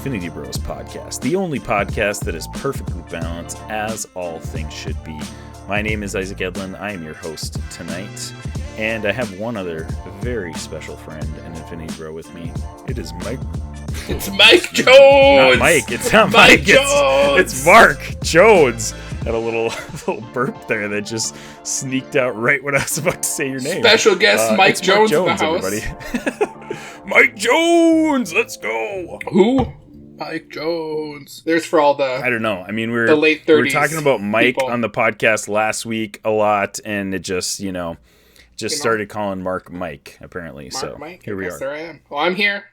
Infinity Bros podcast, the only podcast that is perfectly balanced as all things should be. My name is Isaac Edlin. I am your host tonight, and I have one other very special friend and Infinity Bro with me. It is Mike. It's Mike Jones! Not Mike. It's not Mike. It's Mark Jones. Had a little burp there that just sneaked out right when I was about to say your name. Special guest Mike Jones in the house. Everybody. Mike Jones, let's go. Who? Mike Jones. There's for all the I don't know. I mean, the late 30s we were talking about Mike people on the podcast last week a lot, and it just started calling Mark Mike apparently. Mark Mike. Here we are. There I am. Well, I'm here.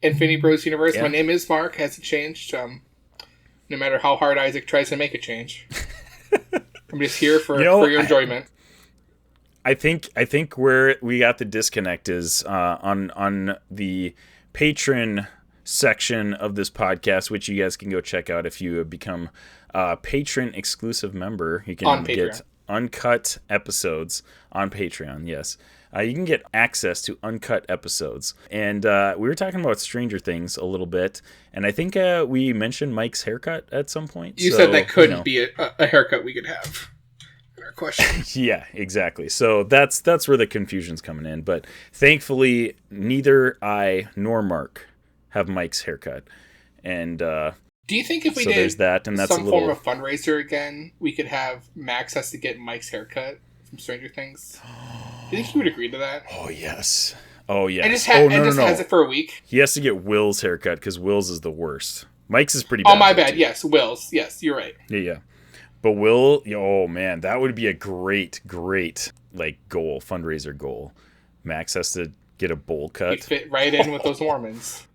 Infinity Bros Universe. Yeah. My name is Mark. Hasn't changed. No matter how hard Isaac tries to make it change. I'm just here for your enjoyment. I think where we got the disconnect is on the patron section of this podcast, which you guys can go check out if you have become a patron exclusive member. You can get uncut episodes on Patreon. Yes. You can get access to uncut episodes. And we were talking about Stranger Things a little bit, and I think we mentioned Mike's haircut at some point. You said that couldn't be a haircut we could have. Our question. Yeah, exactly. So that's where the confusion's coming in. But thankfully, neither I nor Mark have Mike's haircut. And do you think if we did there's that, and that's some form of fundraiser again, we could have Max has to get Mike's haircut from Stranger Things? Do you think he would agree to that? Oh, yes. Oh, yes. And just has it for a week? He has to get Will's haircut because Will's is the worst. Mike's is pretty bad. Oh, my bad. Yes, Will's. Yes, you're right. Yeah. But Will, oh, man, that would be a great, fundraiser goal. Max has to get a bowl cut. He'd fit right in with those Mormons.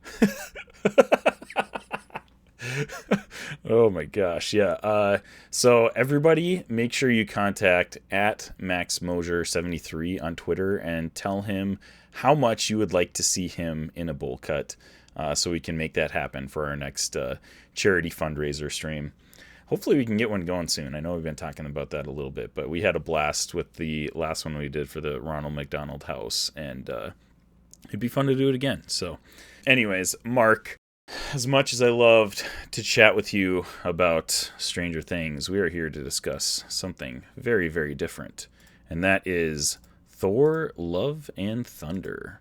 Oh my gosh, yeah. So everybody, make sure you contact at MaxMosier73 on Twitter and tell him how much you would like to see him in a bowl cut, so we can make that happen for our next charity fundraiser stream. Hopefully we can get one going soon. I know we've been talking about that a little bit, but we had a blast with the last one we did for the Ronald McDonald House, and it'd be fun to do it again. So anyways, Mark, as much as I loved to chat with you about Stranger Things, we are here to discuss something very, very different, and that is Thor: Love and Thunder.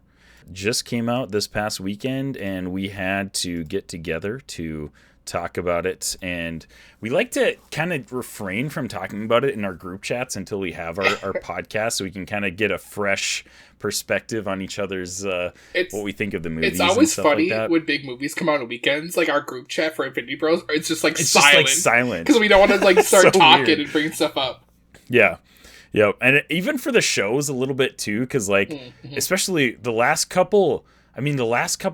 Just came out this past weekend, and we had to get together to talk about it, and we like to kind of refrain from talking about it in our group chats until we have our podcast, so we can kind of get a fresh perspective on each other's what we think of the movies. It's always funny like when big movies come out on weekends, like our group chat for Infinity Bros. It's just it's silent. Just silent because we don't want to start so talking weird. And bring stuff up. Yeah. And even for the shows a little bit too, because especially the last couple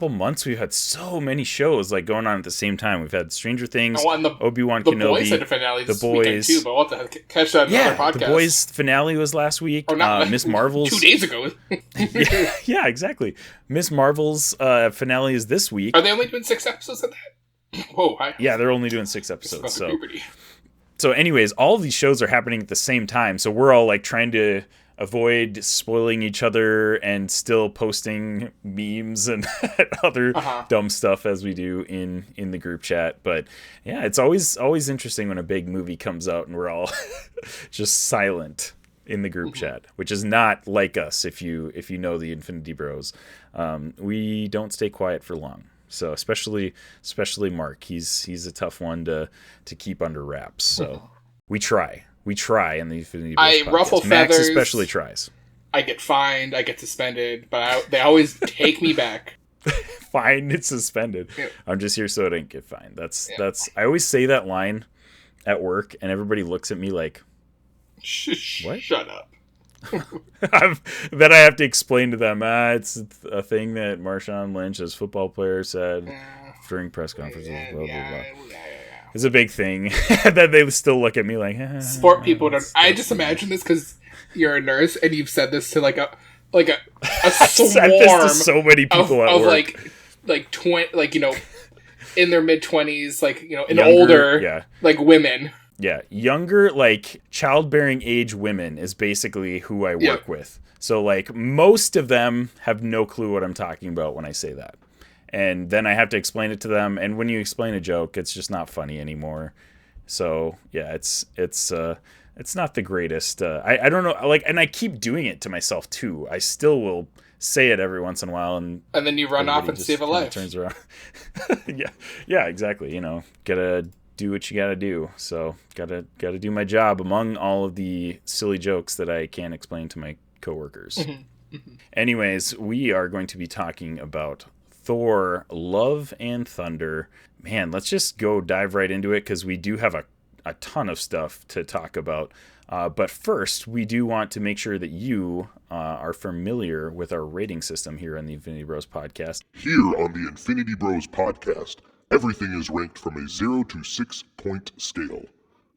months, we've had so many shows going on at the same time. We've had Stranger Things, Obi-Wan Kenobi, The Boys had a finale this weekend too, but we'll have to catch that in another podcast. The Boys finale was last week. Miss Marvel's 2 days ago. yeah, exactly. Miss Marvel's finale is this week. Are they only doing 6 episodes of that? Whoa! Yeah, they're only doing 6 episodes. So anyways, all of these shows are happening at the same time. So we're all trying to avoid spoiling each other and still posting memes and other dumb stuff as we do in the group chat. But yeah, it's always interesting when a big movie comes out and we're all just silent in the group chat, which is not like us. If you know the Infinity Bros, we don't stay quiet for long. So especially Mark, he's a tough one to keep under wraps. So we try in the Infinity Bros podcast. Ruffle Max feathers. especially tries. I get fined. I get suspended, but they always take me back. Fined and suspended. Yeah. I'm just here so I don't get fined. That's. I always say that line at work, and everybody looks at me like, "What? Shut up." Then I have to explain to them, it's a thing that Marshawn Lynch, as football player, said during press conferences, blah, blah, blah. It's a big thing that they still look at me like, sport people don't. I just imagine this because you're a nurse and you've said this to a swarm to so many people of work. in their mid-20s, Younger, older women. Yeah, younger, childbearing age women is basically who I work with. So, most of them have no clue what I'm talking about when I say that. and then I have to explain it to them. And when you explain a joke, it's just not funny anymore. So yeah, it's not the greatest. I don't know, like, and I keep doing it to myself too. I still will say it every once in a while, and then you run off and save a life. Turns around. yeah, exactly. Gotta do what you gotta do. So gotta do my job among all of the silly jokes that I can't explain to my coworkers. Anyways, we are going to be talking about Thor: Love and Thunder. Man, let's just go dive right into it, because we do have a ton of stuff to talk about. But first, we do want to make sure that you are familiar with our rating system here on the Infinity Bros podcast. Here on the Infinity Bros podcast, everything is ranked from a 0 to 6 point scale.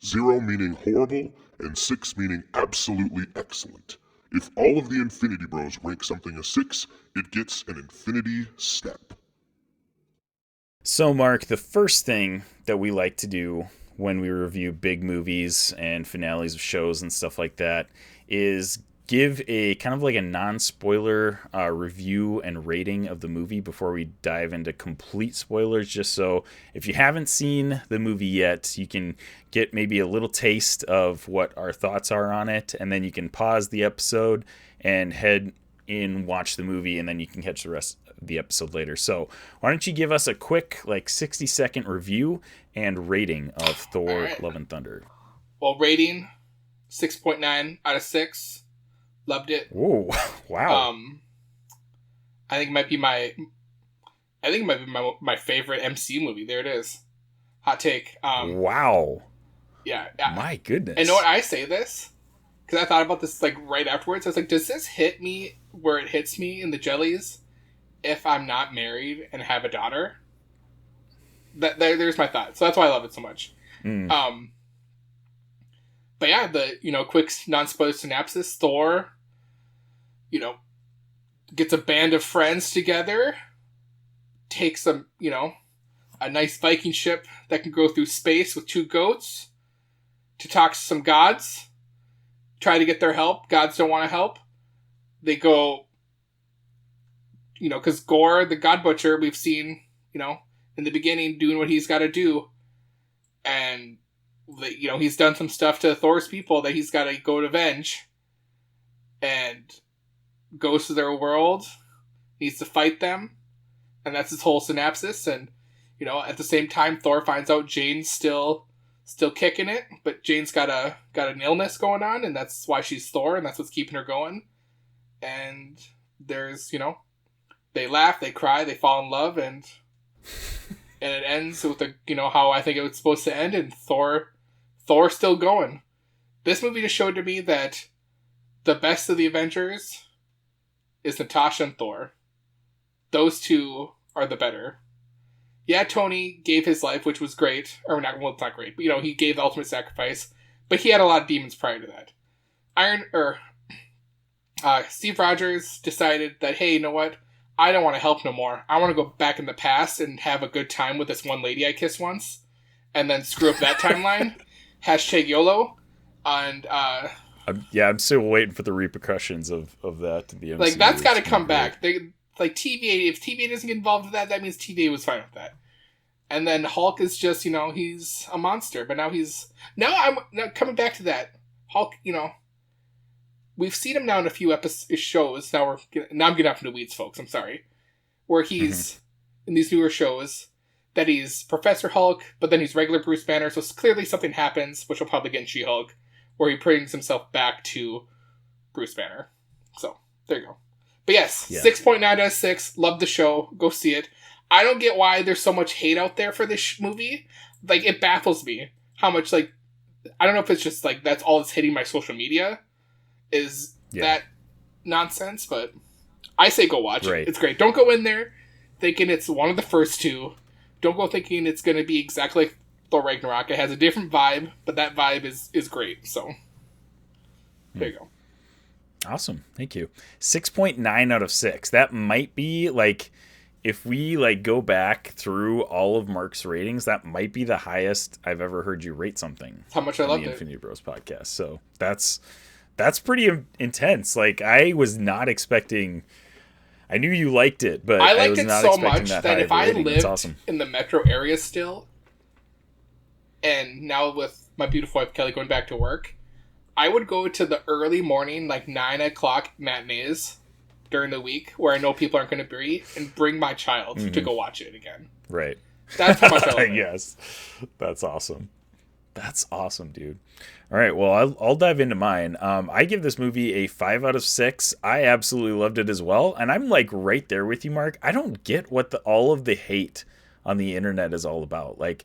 0 meaning horrible, and 6 meaning absolutely excellent. If all of the Infinity Bros rank something a 6, it gets an Infinity Step. So, Mark, the first thing that we like to do when we review big movies and finales of shows and stuff like that is give a kind of like a non-spoiler review and rating of the movie before we dive into complete spoilers, just so if you haven't seen the movie yet, you can get maybe a little taste of what our thoughts are on it, and then you can pause the episode and head in, watch the movie, and then you can catch the rest of the episode later. So why don't you give us a quick 60-second review and rating of Thor: right. Love and Thunder. Well, rating 6.9 out of 6. Loved it. Whoa! Wow. I think it might be my favorite MCU movie. There it is. Hot take. Wow. Yeah. My goodness. And know what, I say this because I thought about this right afterwards. I was like, does this hit me where it hits me in the jellies if I'm not married and have a daughter? There's my thought. So that's why I love it so much. But yeah, the quick non-spoiler synopsis: Thor, gets a band of friends together, takes a nice Viking ship that can go through space with 2 goats to talk to some gods, try to get their help. Gods don't want to help. They go, because Gore, the God Butcher, we've seen, in the beginning doing what he's got to do, and he's done some stuff to Thor's people that he's got to go to avenge, and goes to their world, needs to fight them, and that's his whole synopsis. And at the same time, Thor finds out Jane's still kicking it, but Jane's got an illness going on, and that's why she's Thor, and that's what's keeping her going. And there's they laugh, they cry, they fall in love, and it ends with how I think it was supposed to end, and Thor's still going. This movie just showed to me that the best of the Avengers is Natasha and Thor. Those two are the better. Yeah, Tony gave his life, which was great. Or not, well, it's not great, but he gave the ultimate sacrifice. But he had a lot of demons prior to that. Steve Rogers decided that, hey, you know what? I don't want to help no more. I want to go back in the past and have a good time with this one lady I kissed once, and then screw up that timeline. Hashtag YOLO. And I'm still waiting for the repercussions of that to be that's got to come back. TVA. If TVA doesn't get involved with that means TVA was fine with that. And then Hulk is just he's a monster, but now I'm coming back to that. Hulk, we've seen him now in a few shows. Now I'm getting off into the weeds, folks. I'm sorry. Where he's in these newer shows that he's Professor Hulk, but then he's regular Bruce Banner. So clearly something happens, which we'll probably get in She-Hulk, where he brings himself back to Bruce Banner. So there you go. But yes, 6.9 out of 6. Love the show. Go see it. I don't get why there's so much hate out there for this movie. It baffles me how much, I don't know if it's just, that's all that's hitting my social media is that nonsense, but I say go watch it. It's great. Don't go in there thinking it's one of the first two. Don't go thinking it's going to be exactly like Thor Ragnarok. It has a different vibe, but that vibe is great. So, there you go. Awesome. Thank you. 6.9 out of 6. That might be, if we, go back through all of Mark's ratings, that might be the highest I've ever heard you rate something. That's how much I love the Infinity Bros podcast. So, that's pretty intense. I was not expecting... I knew you liked it, but I I liked was it not so expecting much that that high if of a I rating. That's lived awesome. in the metro area still, and now with my beautiful wife Kelly going back to work, I would go to the early morning, like 9 o'clock matinees during the week where I know people aren't going to be, and bring my child to go watch it again. Right. That's how much I love it. Yes. That's awesome. That's awesome, dude. All right, well, I'll dive into mine. I give this movie a 5 out of 6. I absolutely loved it as well, and I'm like right there with you, Mark. I don't get what all of the hate on the internet is all about. Like,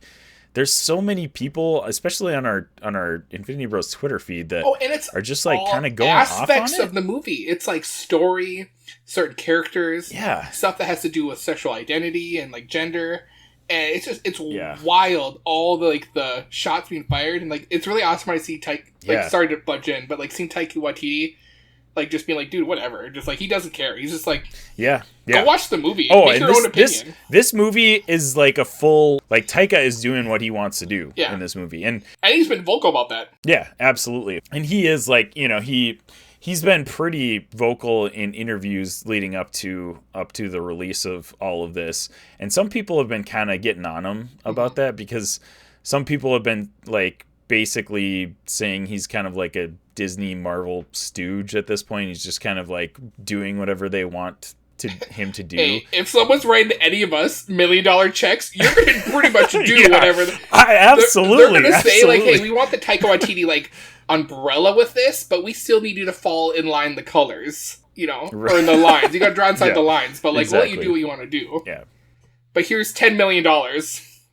there's so many people, especially on our Infinity Bros Twitter feed, that and it's are just like kind of going off on aspects it. of the movie. It's like story, certain characters, stuff that has to do with sexual identity and like gender. And it's wild. All the like the shots being fired, and like it's really awesome when I see sorry to budge in, but like seeing Taika Waititi like just being like, dude, whatever. Just like he doesn't care. He's just like, go watch the movie. Make your own opinion. This movie is like a full like Taika is doing what he wants to do in this movie, and he's been vocal about that. Yeah, absolutely. And he is like, he's been pretty vocal in interviews leading up to the release of all of this. And some people have been kind of getting on him about that, because some people have been like basically saying he's kind of like a Disney Marvel stooge at this point. He's just kind of like doing whatever they want him to do. Hey, if someone's writing any of us $1 million checks, you're going to pretty much do whatever. Absolutely. They're going to say like, hey, we want the Taika Waititi like umbrella with this, but we still need you to fall in line the colors, or in the lines. You got to draw inside the lines, but like, we'll let you do what you want to do. Yeah. But here's $10 million.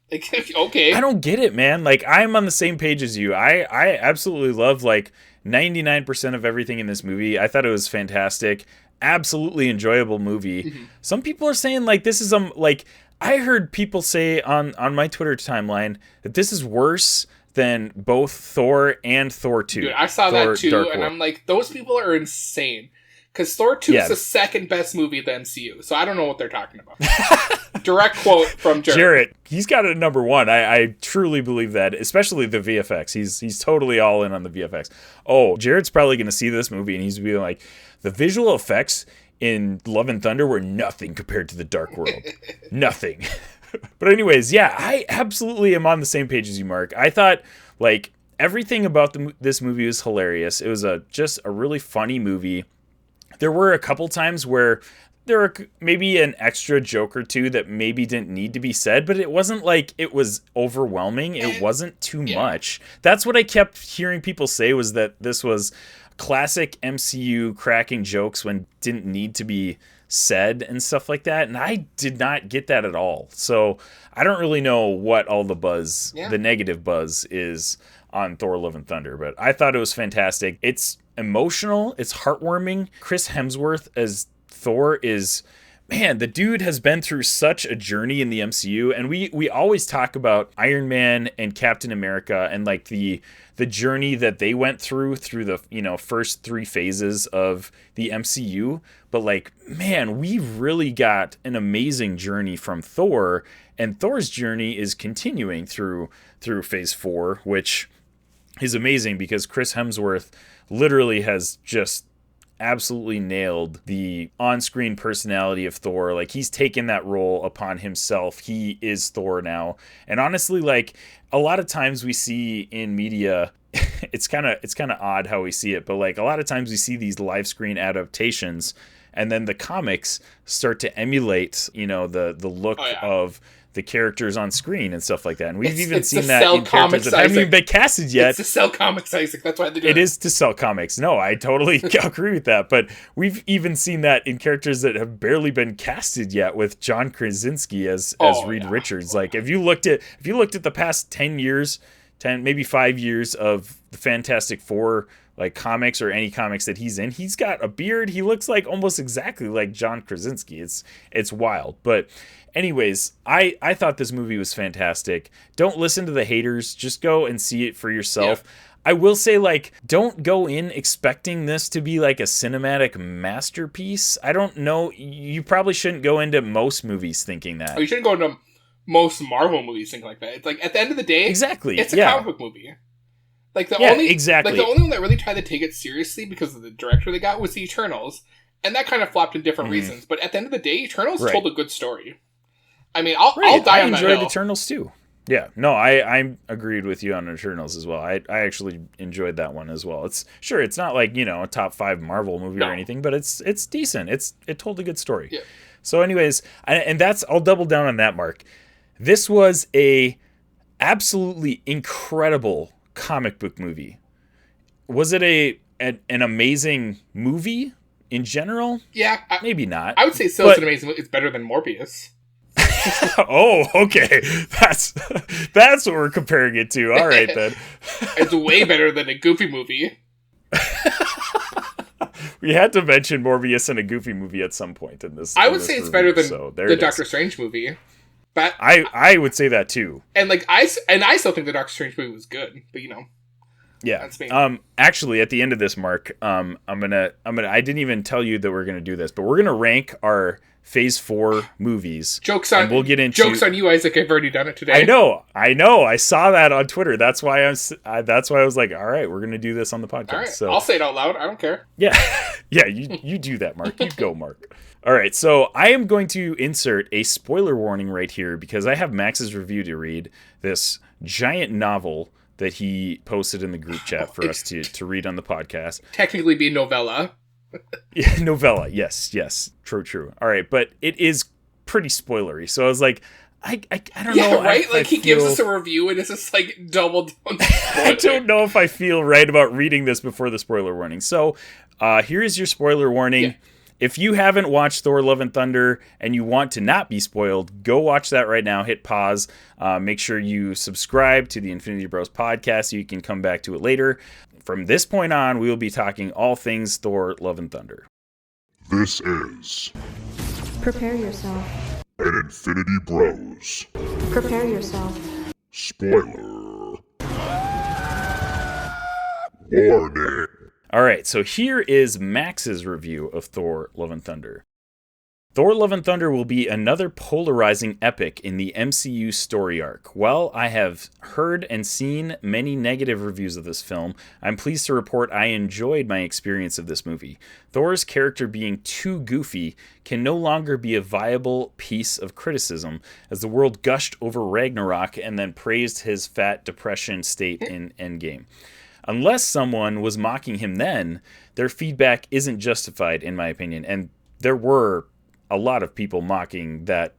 Like, okay. I don't get it, man. Like, I'm on the same page as you. I absolutely love like 99% of everything in this movie. I thought it was fantastic. Absolutely enjoyable movie. Some people are saying like this is like I heard people say on my Twitter timeline that this is worse than both Thor and Thor 2. Dude, I saw that too, and I'm like, those people are insane. Because Thor 2 is the second best movie of the MCU, so I don't know what they're talking about. Direct quote from Jarrett. He's got it at number 1. I truly believe that, especially the VFX. He's totally all in on the VFX. Oh, Jarrett's probably going to see this movie, and he's going to be like, the visual effects in Love and Thunder were nothing compared to the Dark World. Nothing. But anyways, I absolutely am on the same page as you, Mark. I thought, like, everything about this movie was hilarious. It was just a really funny movie. There were a couple times where there were maybe an extra joke or two that maybe didn't need to be said, but it wasn't like it was overwhelming. It wasn't too much. That's what I kept hearing people say, was that this was classic MCU cracking jokes when didn't need to be said and stuff like that, and I did not get that at all. So I don't really know what all the buzz, the negative buzz, is on Thor Love and Thunder, but I thought it was fantastic. It's emotional, it's heartwarming. Chris Hemsworth as Thor is, man, the dude has been through such a journey in the MCU, and we always talk about Iron Man and Captain America and like the journey that they went through the first 3 phases of the MCU, but like, man, we really got an amazing journey from Thor, and Thor's journey is continuing through phase 4, which is amazing because Chris Hemsworth literally has just absolutely nailed the on-screen personality of Thor. Like, he's taken that role upon himself. He is Thor now. And honestly, like, a lot of times we see in media, it's kind of odd how we see it, but like a lot of times we see these live screen adaptations, and then the comics start to emulate, the look of the characters on screen and stuff like that. And we've even seen that in characters that haven't even been casted yet. It's to sell comics, Isaac. That's why they do it. It is to sell comics. No, I totally agree with that. But we've even seen that in characters that have barely been casted yet, with John Krasinski as Reed Richards. Like, if you looked at the past 10 years, maybe 5 years of the Fantastic Four, like comics or any comics that he's in, he's got a beard. He looks like almost exactly like John Krasinski. It's wild. But anyways, I thought this movie was fantastic. Don't listen to the haters. Just go and see it for yourself. Yeah. I will say, like, don't go in expecting this to be like a cinematic masterpiece. I don't know. You probably shouldn't go into most movies thinking that. You shouldn't go into most Marvel movies thinking like that. It's like, at the end of the day, exactly, it's a comic book movie. Like, the only exactly. Like, the only one that really tried to take it seriously because of the director they got was the Eternals. And that kind of flopped in different reasons. But at the end of the day, Eternals Right. told a good story. I mean, I'll die on that hill. I enjoyed Eternals too. Yeah, no, I agreed with you on Eternals as well. I actually enjoyed that one as well. It's not like, a top 5 Marvel movie or anything, but it's decent. It told a good story. Yeah. So anyways, I'll double down on that, Mark. This was a absolutely incredible comic book movie. Was it an amazing movie in general? Yeah. Maybe not. I would say still it's an amazing movie. It's better than Morbius. Oh, okay. That's what we're comparing it to. All right, then. It's way better than a Goofy movie. We had to mention Morbius in a Goofy movie at some point in this. I would say it's better than the Doctor Strange movie. But I would say that too. And I still think the Doctor Strange movie was good, but Yeah. that's me. Actually, at the end of this, Mark, I didn't even tell you that we're gonna do this, but we're gonna rank our Phase 4 movies. Jokes on you, Isaac. I've already done it today. I know. I saw that on Twitter. That's why I was like, all right, we're gonna do this on the podcast. All right. So I'll say it out loud. I don't care. yeah, yeah. You do that, Mark. You go, Mark. All right. So I am going to insert a spoiler warning right here because I have Max's review to read. This giant novel that he posted in the group chat for us to read on the podcast. Technically be novella. Yeah, novella. Yes. True. All right, but it is pretty spoilery. So I was like, I don't know. Yeah, right? Like he gives us a review and it's just like double down. I don't know if I feel right about reading this before the spoiler warning. So here is your spoiler warning. Yeah. If you haven't watched Thor Love and Thunder and you want to not be spoiled, go watch that right now. Hit pause. Make sure you subscribe to the Infinity Bros podcast so you can come back to it later. From this point on, we will be talking all things Thor Love and Thunder. This is Prepare yourself. an Infinity Bros Prepare yourself. spoiler warning. All right, so here is Max's review of Thor Love and Thunder. Thor Love and Thunder will be another polarizing epic in the MCU story arc. While I have heard and seen many negative reviews of this film, I'm pleased to report I enjoyed my experience of this movie. Thor's character being too goofy can no longer be a viable piece of criticism, as the world gushed over Ragnarok and then praised his fat depression state in Endgame. Unless someone was mocking him then, their feedback isn't justified, in my opinion, and there were a lot of people mocking that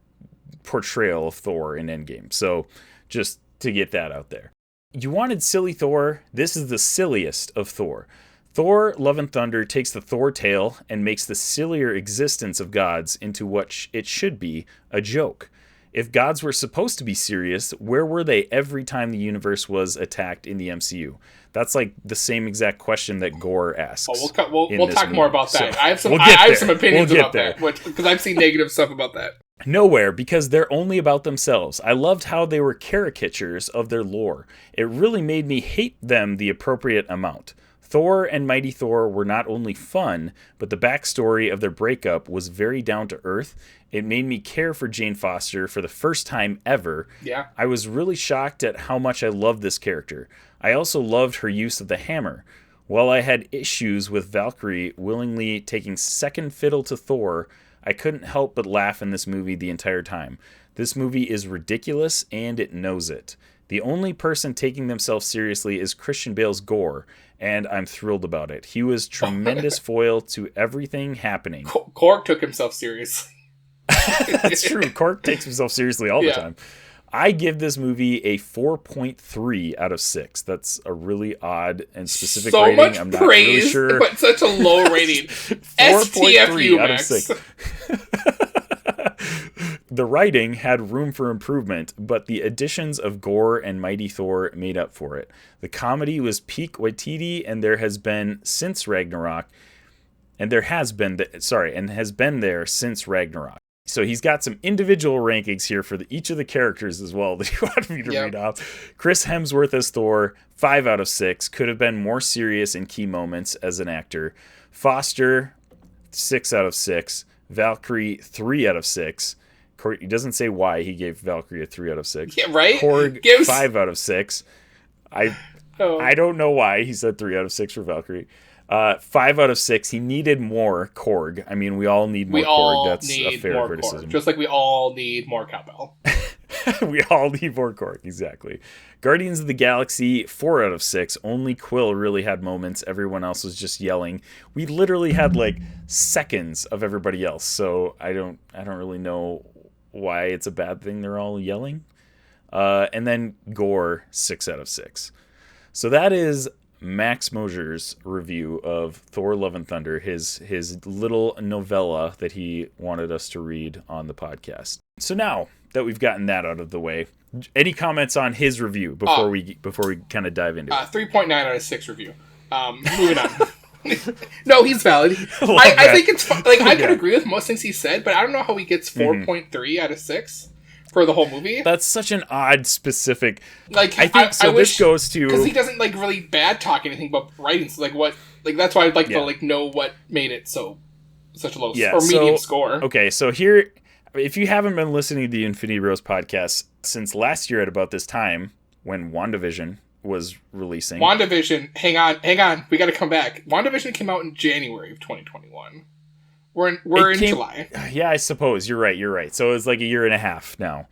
portrayal of Thor in Endgame. So just to get that out there. You wanted silly Thor? This is the silliest of Thor. Thor Love and Thunder takes the Thor tale and makes the sillier existence of gods into what it should be, a joke. If gods were supposed to be serious, where were they every time the universe was attacked in the MCU? That's like the same exact question that Gore asks. Oh, we'll talk more about that. So, I have some opinions about that because I've seen negative stuff about that. Nowhere, because they're only about themselves. I loved how they were caricatures of their lore. It really made me hate them the appropriate amount. Thor and Mighty Thor were not only fun, but the backstory of their breakup was very down to earth. It made me care for Jane Foster for the first time ever. Yeah. I was really shocked at how much I loved this character. I also loved her use of the hammer. While I had issues with Valkyrie willingly taking second fiddle to Thor, I couldn't help but laugh in this movie the entire time. This movie is ridiculous, and it knows it. The only person taking themselves seriously is Christian Bale's Gore, and I'm thrilled about it. He was tremendous foil to everything happening. Korg took himself seriously. That's true. Korg takes himself seriously all the time. I give this movie a 4.3 out of 6. That's a really odd and specific so rating. Much I'm not praise, really sure. But such a low rating. 4.3 out of Max. 6. The writing had room for improvement, but the additions of Gore and Mighty Thor made up for it. The comedy was peak Waititi, and there has been since Ragnarok, and has been there since Ragnarok. So he's got some individual rankings here for each of the characters as well that he wanted me to read off. Chris Hemsworth as Thor, 5 out of 6. Could have been more serious in key moments as an actor. Foster, 6 out of 6. Valkyrie, 3 out of 6. He doesn't say why he gave Valkyrie a 3 out of 6. Yeah, right? Korg, 5 out of 6. I don't know why he said 3 out of 6 for Valkyrie. 5 out of 6. He needed more Korg. I mean, we all need more Korg. That's a fair criticism. Korg, just like we all need more cowbell. We all need more Korg, exactly. Guardians of the Galaxy, 4 out of 6. Only Quill really had moments. Everyone else was just yelling. We literally had like seconds of everybody else. So I don't really know why it's a bad thing they're all yelling. And then Gore, 6 out of 6. So that is Max Mosier's review of Thor Love and Thunder, his little novella that he wanted us to read on the podcast. So now that we've gotten that out of the way, any comments on his review before we kind of dive into it? 3.9 out of 6 review. Moving on. No, he's valid. I think it's like I could agree with most things he said, but I don't know how he gets 4.3 out of 6 for the whole movie. That's such an odd specific. Like I think so. This goes to because he doesn't like really bad talk anything about writing. So like what, like that's why I'd like to like know what made it such a low or medium score. Okay, so here, if you haven't been listening to the Infinity Rose podcast since last year at about this time when WandaVision was releasing. WandaVision, hang on, we got to come back. WandaVision came out in January of 2021. We're in July. Yeah, I suppose you're right. So it's like a year and a half now.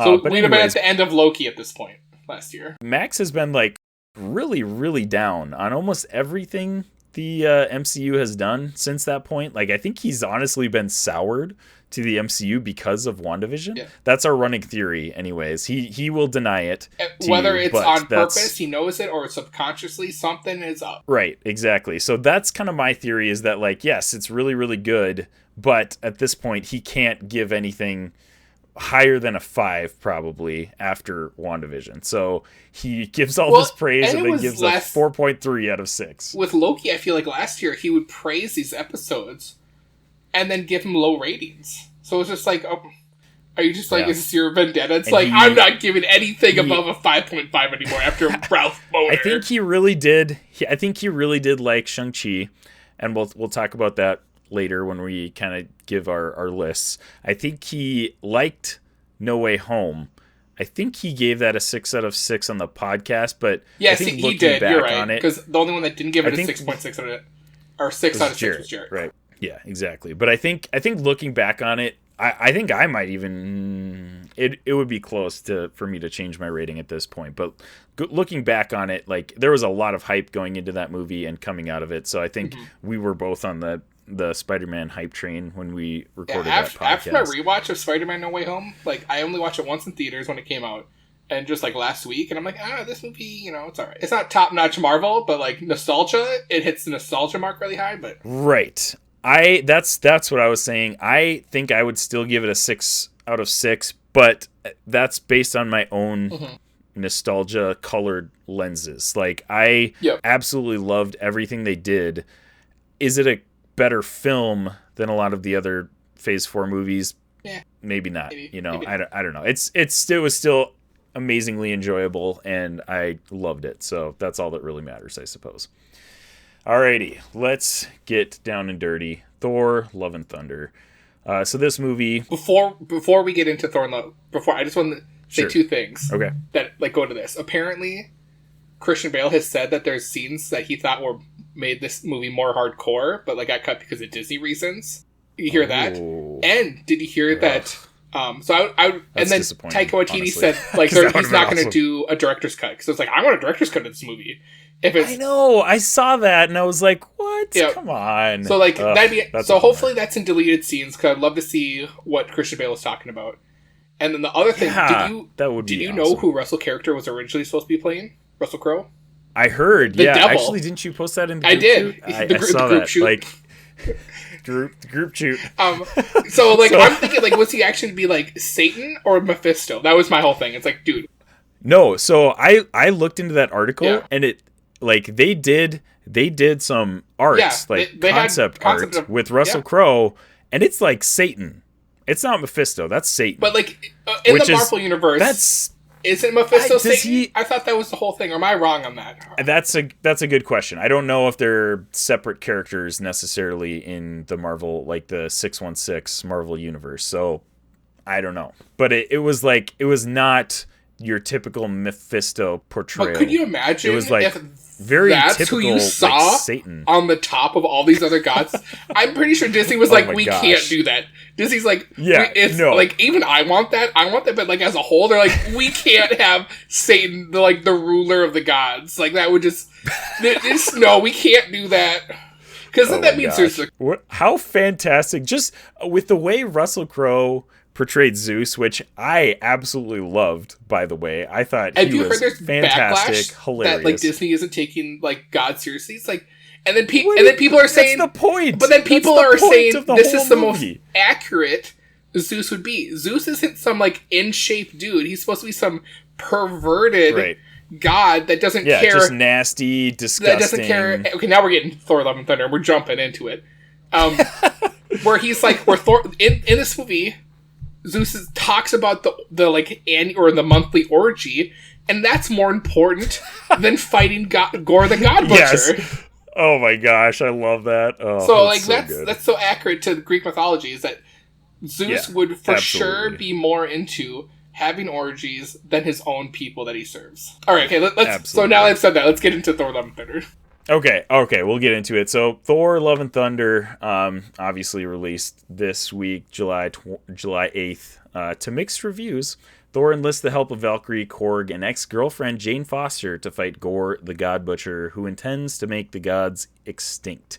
So we'd have been at the end of Loki at this point last year. Max has been like really, really down on almost everything the MCU has done since that point. Like I think he's honestly been soured to the MCU because of WandaVision. Yeah. That's our running theory anyways. He will deny it. Whether it's on purpose, he knows it, or subconsciously something is up. Right, exactly. So that's kind of my theory, is that like, yes, it's really, really good, but at this point he can't give anything higher than a 5 probably after WandaVision. So he gives all this praise and then gives a 4.3 out of 6. With Loki, I feel like last year he would praise these episodes and then give him low ratings. So it's just like, are you just like, is this your vendetta? It's and like, I'm not giving anything above a 5.5 anymore after Ralph Boner. I think he really did. I think he really did like Shang-Chi, and we'll talk about that later when we kind of give our lists. I think he liked No Way Home. I think he gave that a 6 out of 6 on the podcast, but yeah, I think he did. You're right, on it, because the only one that didn't give it a 6.6 out of it, or 6 out of 6 was Jared. Right. Yeah, exactly. But I think looking back on it, I think I might even it would be close for me to change my rating at this point. But looking back on it, like there was a lot of hype going into that movie and coming out of it. So I think we were both on the Spider-Man hype train when we recorded that podcast. After my rewatch of Spider-Man No Way Home, like I only watched it once in theaters when it came out, and just like last week, and I'm like, this movie, it's all right. It's not top-notch Marvel, but like nostalgia, it hits the nostalgia mark really high. But right. That's what I was saying. I think I would still give it a 6 out of 6, but that's based on my own nostalgia colored lenses. Like I absolutely loved everything they did. Is it a better film than a lot of the other Phase 4 movies? Yeah. Maybe not. Maybe I don't know. It was still amazingly enjoyable, and I loved it. So that's all that really matters, I suppose. Alrighty, let's get down and dirty. Thor, Love and Thunder. So this movie. Before we get into Thor and Love, I just want to say two things. Okay. That like go into this. Apparently, Christian Bale has said that there's scenes that he thought made this movie more hardcore, but like got cut because of Disney reasons. You hear that? And did you hear that? So I and then Taika Waititi said like he's not going to do a director's cut, because it's like, I want a director's cut of this movie. I know, I saw that and I was like, what? Yeah. Come on. So like that'd be so. Hopefully that's in deleted scenes, because I'd love to see what Christian Bale was talking about. And then the other thing, did you know who Russell character was originally supposed to be playing? Russell Crowe. I heard. The devil. Actually, didn't you post that in the group I did. Shoot? I saw the group shoot. Like group shoot. So like I'm thinking, like, was he actually be like Satan or Mephisto? That was my whole thing. It's like, dude. No, so I looked into that article and it like they did some art, like they concept art with Russell Crowe, and it's like Satan. It's not Mephisto. That's Satan. But like in the Marvel universe, isn't Mephisto Satan? I thought that was the whole thing. Or am I wrong on that? That's a good question. I don't know if they're separate characters necessarily in the Marvel, like the 616 Marvel universe. So I don't know. But it was like, it was not your typical Mephisto portrayal. But could you imagine if very that's typical, who you saw like, Satan on the top of all these other gods. I'm pretty sure Disney was like, we can't do that. Disney's like, it's like, even I want that, but like as a whole, they're like, we can't have Satan, the ruler of the gods. Like that would just no, we can't do that. Because then that means there's how fantastic, just with the way Russell Crowe portrayed Zeus, which I absolutely loved, by the way. I thought he was fantastic, hilarious. That like Disney isn't taking like God seriously. It's like, and then people are saying that's the point. But then people are saying this is the most accurate Zeus would be. Zeus isn't some like in shape dude. He's supposed to be some perverted god that doesn't care. Just nasty, disgusting. That doesn't care. Okay, now we're getting Thor: Love and Thunder. We're jumping into it. Where he's like, where Thor in this movie, Zeus talks about the like annual or the monthly orgy, and that's more important than fighting Gore the God Butcher. Yes. Oh my gosh, I love that. Oh, so like that's so accurate to Greek mythology, is that Zeus would for sure be more into having orgies than his own people that he serves. All right, okay, let's. So now I've said that, let's get into Thor: Love and Thunder. Okay, we'll get into it. So Thor: Love and Thunder, obviously released this week, July 8th, to mixed reviews. Thor enlists the help of Valkyrie, Korg, and ex-girlfriend Jane Foster to fight Gore the God Butcher, who intends to make the gods extinct.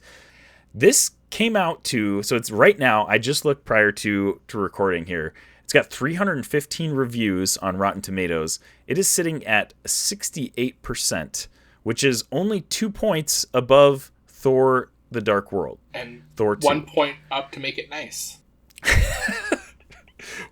This came out so it's right now, I just looked prior to recording here. It's got 315 reviews on Rotten Tomatoes. It is sitting at 68%. Which is only 2 points above Thor: The Dark World. And Thor 2. 1 point up to make it nice.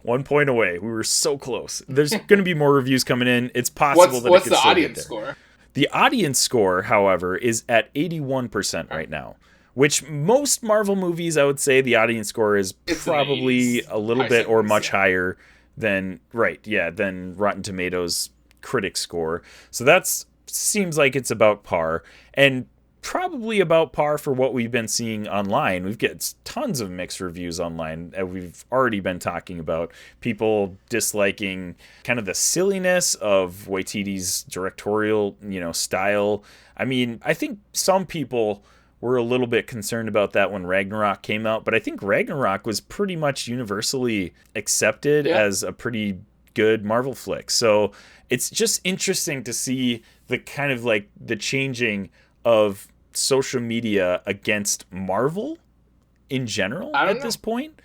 1 point away. We were so close. There's going to be more reviews coming in. It's possible that what's it could the still audience get there. score? The audience score, however, is at 81% right now. Which most Marvel movies, I would say, the audience score is probably a little bit or much higher than Rotten Tomatoes critic score. So that's seems like it's about par, and probably about par for what we've been seeing online. We've got tons of mixed reviews online that we've already been talking about. People disliking kind of the silliness of Waititi's directorial, style. I mean, I think some people were a little bit concerned about that when Ragnarok came out, but I think Ragnarok was pretty much universally accepted as a pretty good Marvel flick. So it's just interesting to see the kind of like the changing of social media against Marvel in general at this point.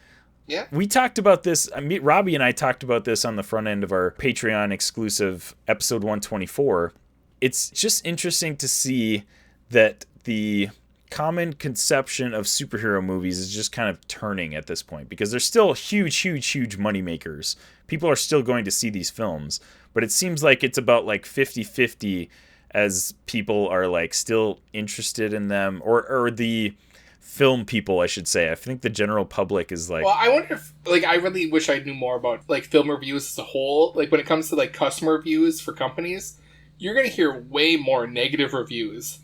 Yeah. We talked about this. Robbie and I talked about this on the front end of our Patreon exclusive episode 124. It's just interesting to see that the common conception of superhero movies is just kind of turning at this point, because they're still huge money makers. People are still going to see these films, but it seems like it's about like 50-50 as people are like still interested in them, or the film people, I should say. I think the general public is like... Well, I wonder if, like, I really wish I knew more about, like, film reviews as a whole. Like, when it comes to, like, customer reviews for companies, you're going to hear way more negative reviews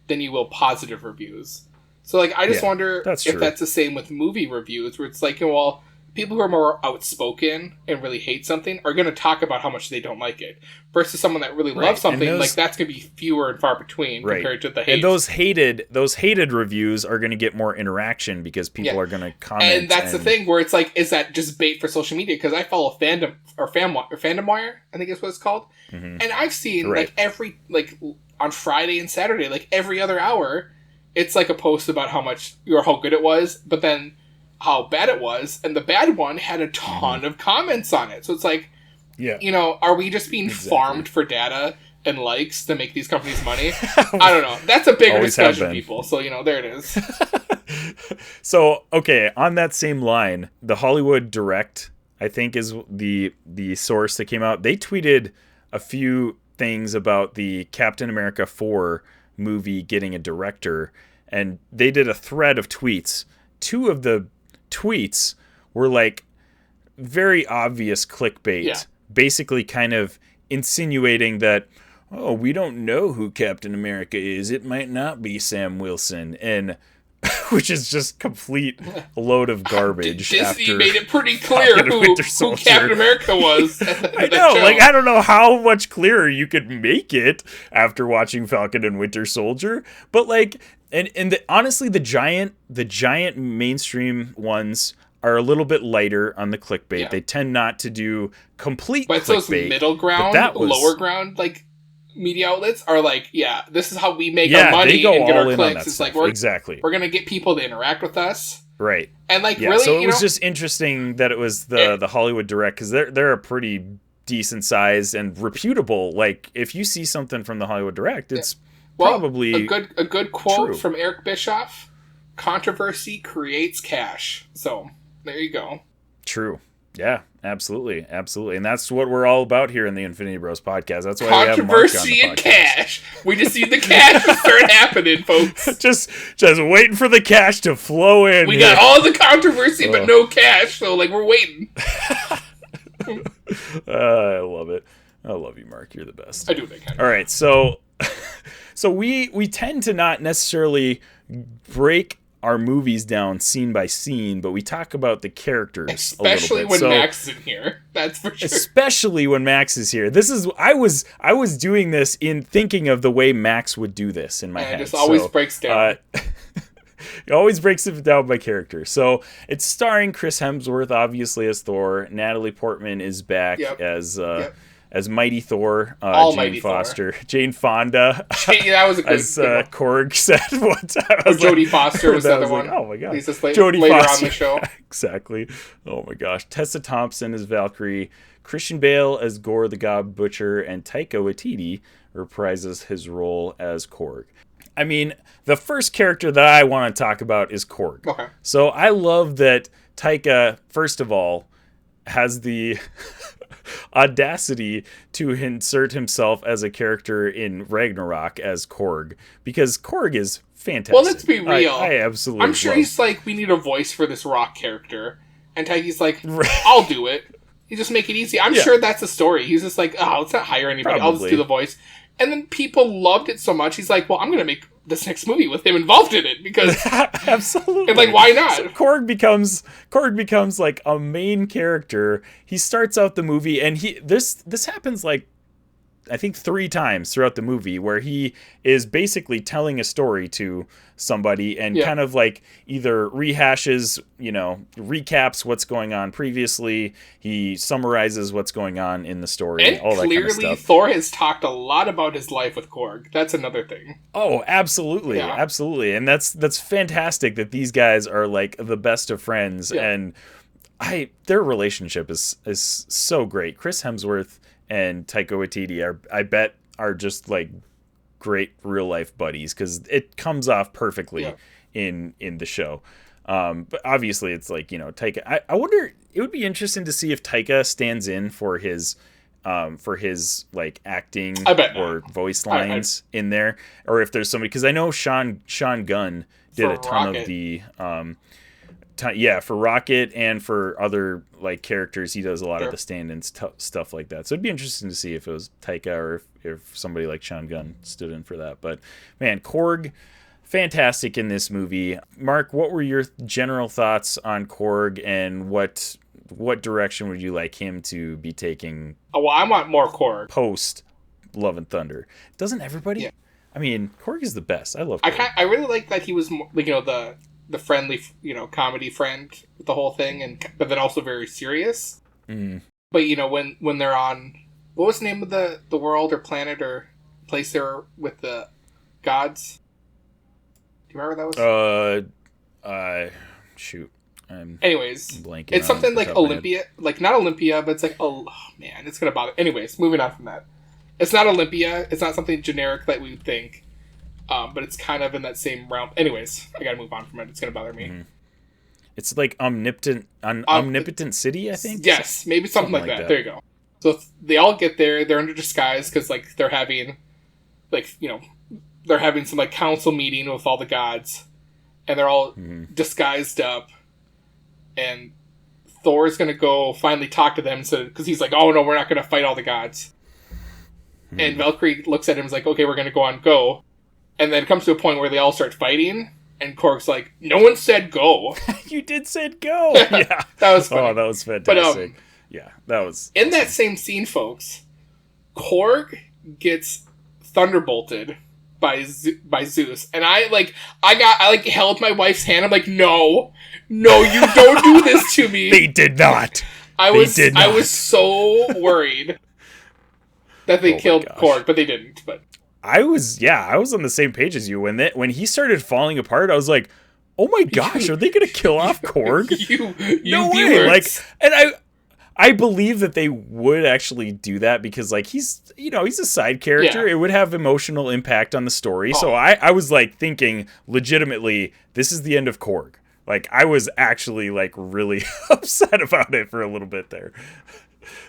than you will positive reviews. So, like, I just wonder if that's the same with movie reviews, where it's like, well, people who are more outspoken and really hate something are going to talk about how much they don't like it, versus someone that really loves something. Like, that's going to be fewer and far between compared to the hate. And those hated reviews are going to get more interaction because people are going to comment. And that's the thing, where it's like, is that just bait for social media? Because I follow Fandom Wire, I think is what it's called. Mm-hmm. And I've seen like every, like, on Friday and Saturday, like every other hour, it's like a post about how good it was, but then how bad it was, and the bad one had a ton of comments on it. So it's like, are we just being farmed for data and likes to make these companies money? I don't know. That's a bigger discussion, people. So, there it is. So, okay, on that same line, the Hollywood Direct, I think, is the source that came out. They tweeted a few things about the Captain America 4 movie getting a director, and they did a thread of tweets. Two of the tweets were like very obvious clickbait, basically kind of insinuating that, oh, we don't know who Captain America is, it might not be Sam Wilson. And which is just complete load of garbage. Disney made it pretty clear who Captain America was. I know, like, I don't know how much clearer you could make it after watching Falcon and Winter Soldier, but like, honestly, the giant mainstream ones are a little bit lighter on the clickbait. Yeah. They tend not to do complete clickbait. But those middle ground, lower ground, like, media outlets are like, yeah, this is how we make our money and get our clicks. It's like, we're going to get people to interact with us. Right. And like, really, so it was just interesting that it was the Hollywood Direct, because they're a pretty decent size and reputable. Like, if you see something from the Hollywood Direct, it's probably a good quote from Eric Bischoff: "Controversy creates cash." So there you go. True. Yeah, absolutely. And that's what we're all about here in the Infinity Bros podcast. That's why controversy we have Mark on the and cash. We just need the cash to start happening, folks. just waiting for the cash to flow in. We got all the controversy, but no cash. So like, we're waiting. I love it. I love you, Mark. You're the best. I do think. All right, so we tend to not necessarily break our movies down scene by scene, but we talk about the characters especially a little bit. When Max is in here. That's for sure. Especially when Max is here. I was doing this in thinking of the way Max would do this in my head. It just always breaks down. It always breaks it down by character. So it's starring Chris Hemsworth, obviously, as Thor. Natalie Portman is back as Mighty Thor, Jane Foster, Thor. Jane Fonda, that was a good, as Korg said one time. Jodie Foster was the other one. Like, oh my god, Jodie Foster on the show. Exactly. Oh my gosh, Tessa Thompson as Valkyrie, Christian Bale as Gore the God Butcher, and Taika Waititi reprises his role as Korg. I mean, the first character that I want to talk about is Korg. Okay. So I love that Taika, first of all, has the audacity to insert himself as a character in Ragnarok as Korg, because Korg is fantastic. Well, let's be real. I absolutely I'm sure he's like, we need a voice for this rock character. And Taika's like, I'll do it. You just make it easy. I'm sure that's the story. He's just like, let's not hire anybody. Probably. I'll just do the voice. And then people loved it so much, he's like, well, I'm going to make this next movie with him involved in it, because absolutely. And like, why not? So Korg becomes like a main character. He starts out the movie, and this happens like, I think 3 times throughout the movie, where he is basically telling a story to somebody and kind of like either rehashes, recaps what's going on previously. He summarizes what's going on in the story. And all that clearly, kind of stuff. Thor has talked a lot about his life with Korg. That's another thing. Oh, absolutely, absolutely, and that's fantastic that these guys are like the best of friends, and their relationship is so great. Chris Hemsworth and Taika Waititi are just like great real life buddies, because it comes off perfectly in the show. But obviously it's like, Taika. I wonder, it would be interesting to see if Taika stands in for his like acting or voice lines in there, or if there's somebody, because I know Sean Gunn did for a ton Rocket. Of the for Rocket, and for other like characters, he does a lot of the stand-ins stuff like that. So it'd be interesting to see if it was Taika or if somebody like Sean Gunn stood in for that. But man, Korg, fantastic in this movie. Mark, what were your general thoughts on Korg, and what direction would you like him to be taking? Oh, well, I want more Korg post Love and Thunder. Doesn't everybody? Yeah. I mean, Korg is the best. I love Korg. I really like that he was more, like, the friendly, comedy friend with the whole thing, but then also very serious. Mm. But when they're on, what was the name of the world or planet or place they were with the gods? Do you remember what that was? Shoot. Anyways, it's something like Olympia, like not Olympia, but it's like, oh man, it's gonna bother. Anyways, moving on from that. It's not Olympia. It's not something generic that we would think. But it's kind of in that same realm. Anyways, I gotta move on from it. It's gonna bother me. Mm-hmm. It's like Omnipotent City, I think. Yes, maybe something like that. There you go. So they all get there. They're under disguise because like they're having, they're having some like council meeting with all the gods, and they're all disguised up. And Thor's gonna go finally talk to them, because he's like, "Oh no, we're not gonna fight all the gods." And Valkyrie looks at him and is like, "Okay, we're gonna go on go." And then it comes to a point where they all start fighting, And Korg's like, no one said go. You did said go. Yeah. That was funny. Oh, that was fantastic. But, yeah, that was in that same scene, folks, Korg gets thunderbolted by Zeus, and I held my wife's hand. I'm like, no, you don't do this to me. They did not. I was so worried that they killed Korg, but they didn't. But I was on the same page as you when he started falling apart. I was like, oh my gosh, are they gonna kill off Korg? No way! Like, and I believe that they would actually do that because, like, he's a side character. Yeah. It would have emotional impact on the story. So I was, like, thinking legitimately, this is the end of Korg. Like, I was actually, like, really upset about it for a little bit there.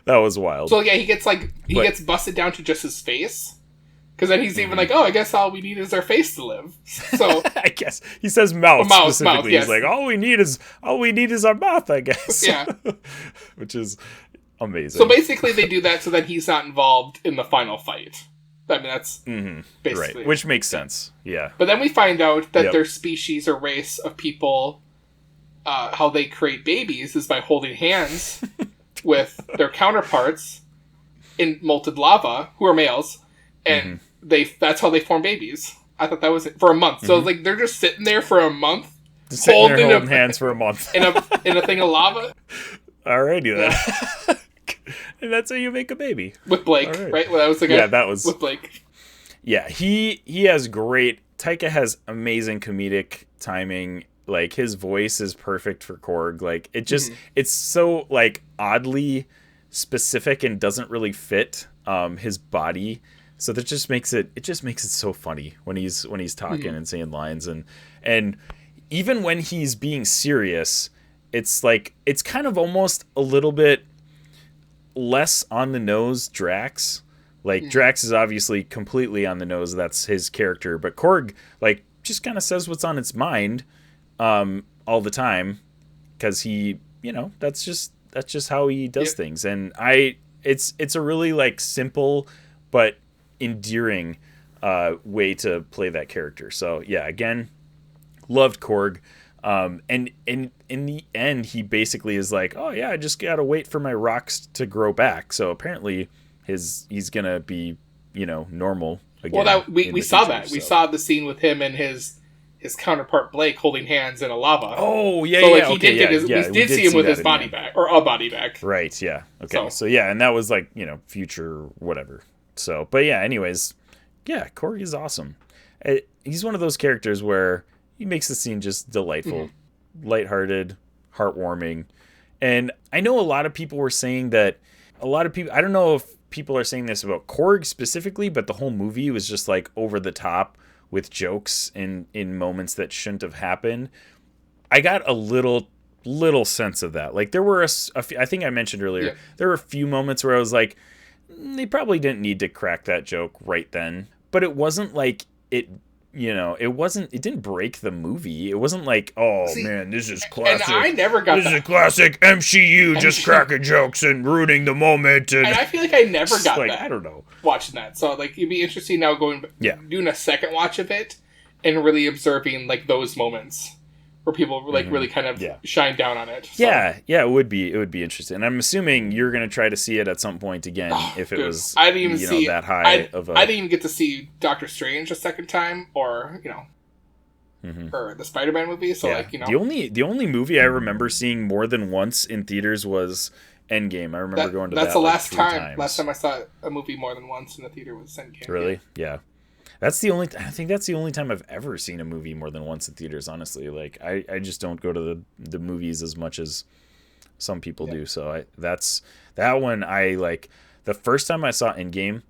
That was wild. So, yeah, he gets busted down to just his face. Because then he's even like, oh, I guess all we need is our face to live. So I guess he says mouth specifically. Mouth, yes. He's like, all we need is our mouth, I guess. Yeah. Which is amazing. So basically they do that so that he's not involved in the final fight. I mean, that's basically... Right, which makes sense. Yeah. But then we find out that their species or race of people, how they create babies is by holding hands with their counterparts in molten lava, who are males, and that's how they form babies. I thought that was it for a month. So like they're just sitting there for a month, just holding hands for a month in a thing of lava. Alrighty then. And that's how you make a baby with Blake, right? Well, that was the guy. Yeah, that was with Blake. Yeah, he has great. Taika has amazing comedic timing. Like, his voice is perfect for Korg. Like, it just it's so, like, oddly specific and doesn't really fit his body. So that just makes it so funny when he's talking and saying lines, and even when he's being serious, it's like it's kind of almost a little bit less on the nose Drax. Like, Drax is obviously completely on the nose, that's his character, but Korg, like, just kind of says what's on its mind all the time, because he, that's just how he does things. And it's a really, like, simple but endearing way to play that character. So yeah, again, loved Korg. And in the end, he basically is like, oh yeah, I just gotta wait for my rocks to grow back. So apparently he's gonna be, normal again. Well, we saw that. So we saw the scene with him and his counterpart Blake holding hands in a lava. Oh yeah, so, like, yeah. We did see him with his body back, or a body back. Right. Yeah. Okay. So yeah, and that was like, future whatever. So, but yeah, anyways, yeah, Korg is awesome. He's one of those characters where he makes the scene just delightful, lighthearted, heartwarming. And I know a lot of people were saying that I don't know if people are saying this about Korg specifically, but the whole movie was just like over the top with jokes in moments that shouldn't have happened. I got a little sense of that. Like, there were I think I mentioned earlier, there were a few moments where I was like, they probably didn't need to crack that joke right then, but it wasn't like it didn't break the movie. It wasn't like, man, this is classic. And I never got this is a classic MCU just cracking jokes and ruining the moment. And I feel like I never got like, that. I don't know. Watching that. So, like, it'd be interesting now doing a second watch of it and really observing, like, those moments where people really kind of shine down on it. So. Yeah, it would be interesting. And I'm assuming you're going to try to see it at some point again if it was I didn't even see that high of a... I didn't even get to see Doctor Strange a second time or, or the Spider-Man movie. So, The only movie I remember seeing more than once in theaters was Endgame. I remember going to that. That's the last time. Times. Last time I saw a movie more than once in the theater was Endgame. Really? Yeah. I think that's the only time I've ever seen a movie more than once in theaters, honestly. Like, I just don't go to the movies as much as some people do. So that one, the first time I saw Endgame,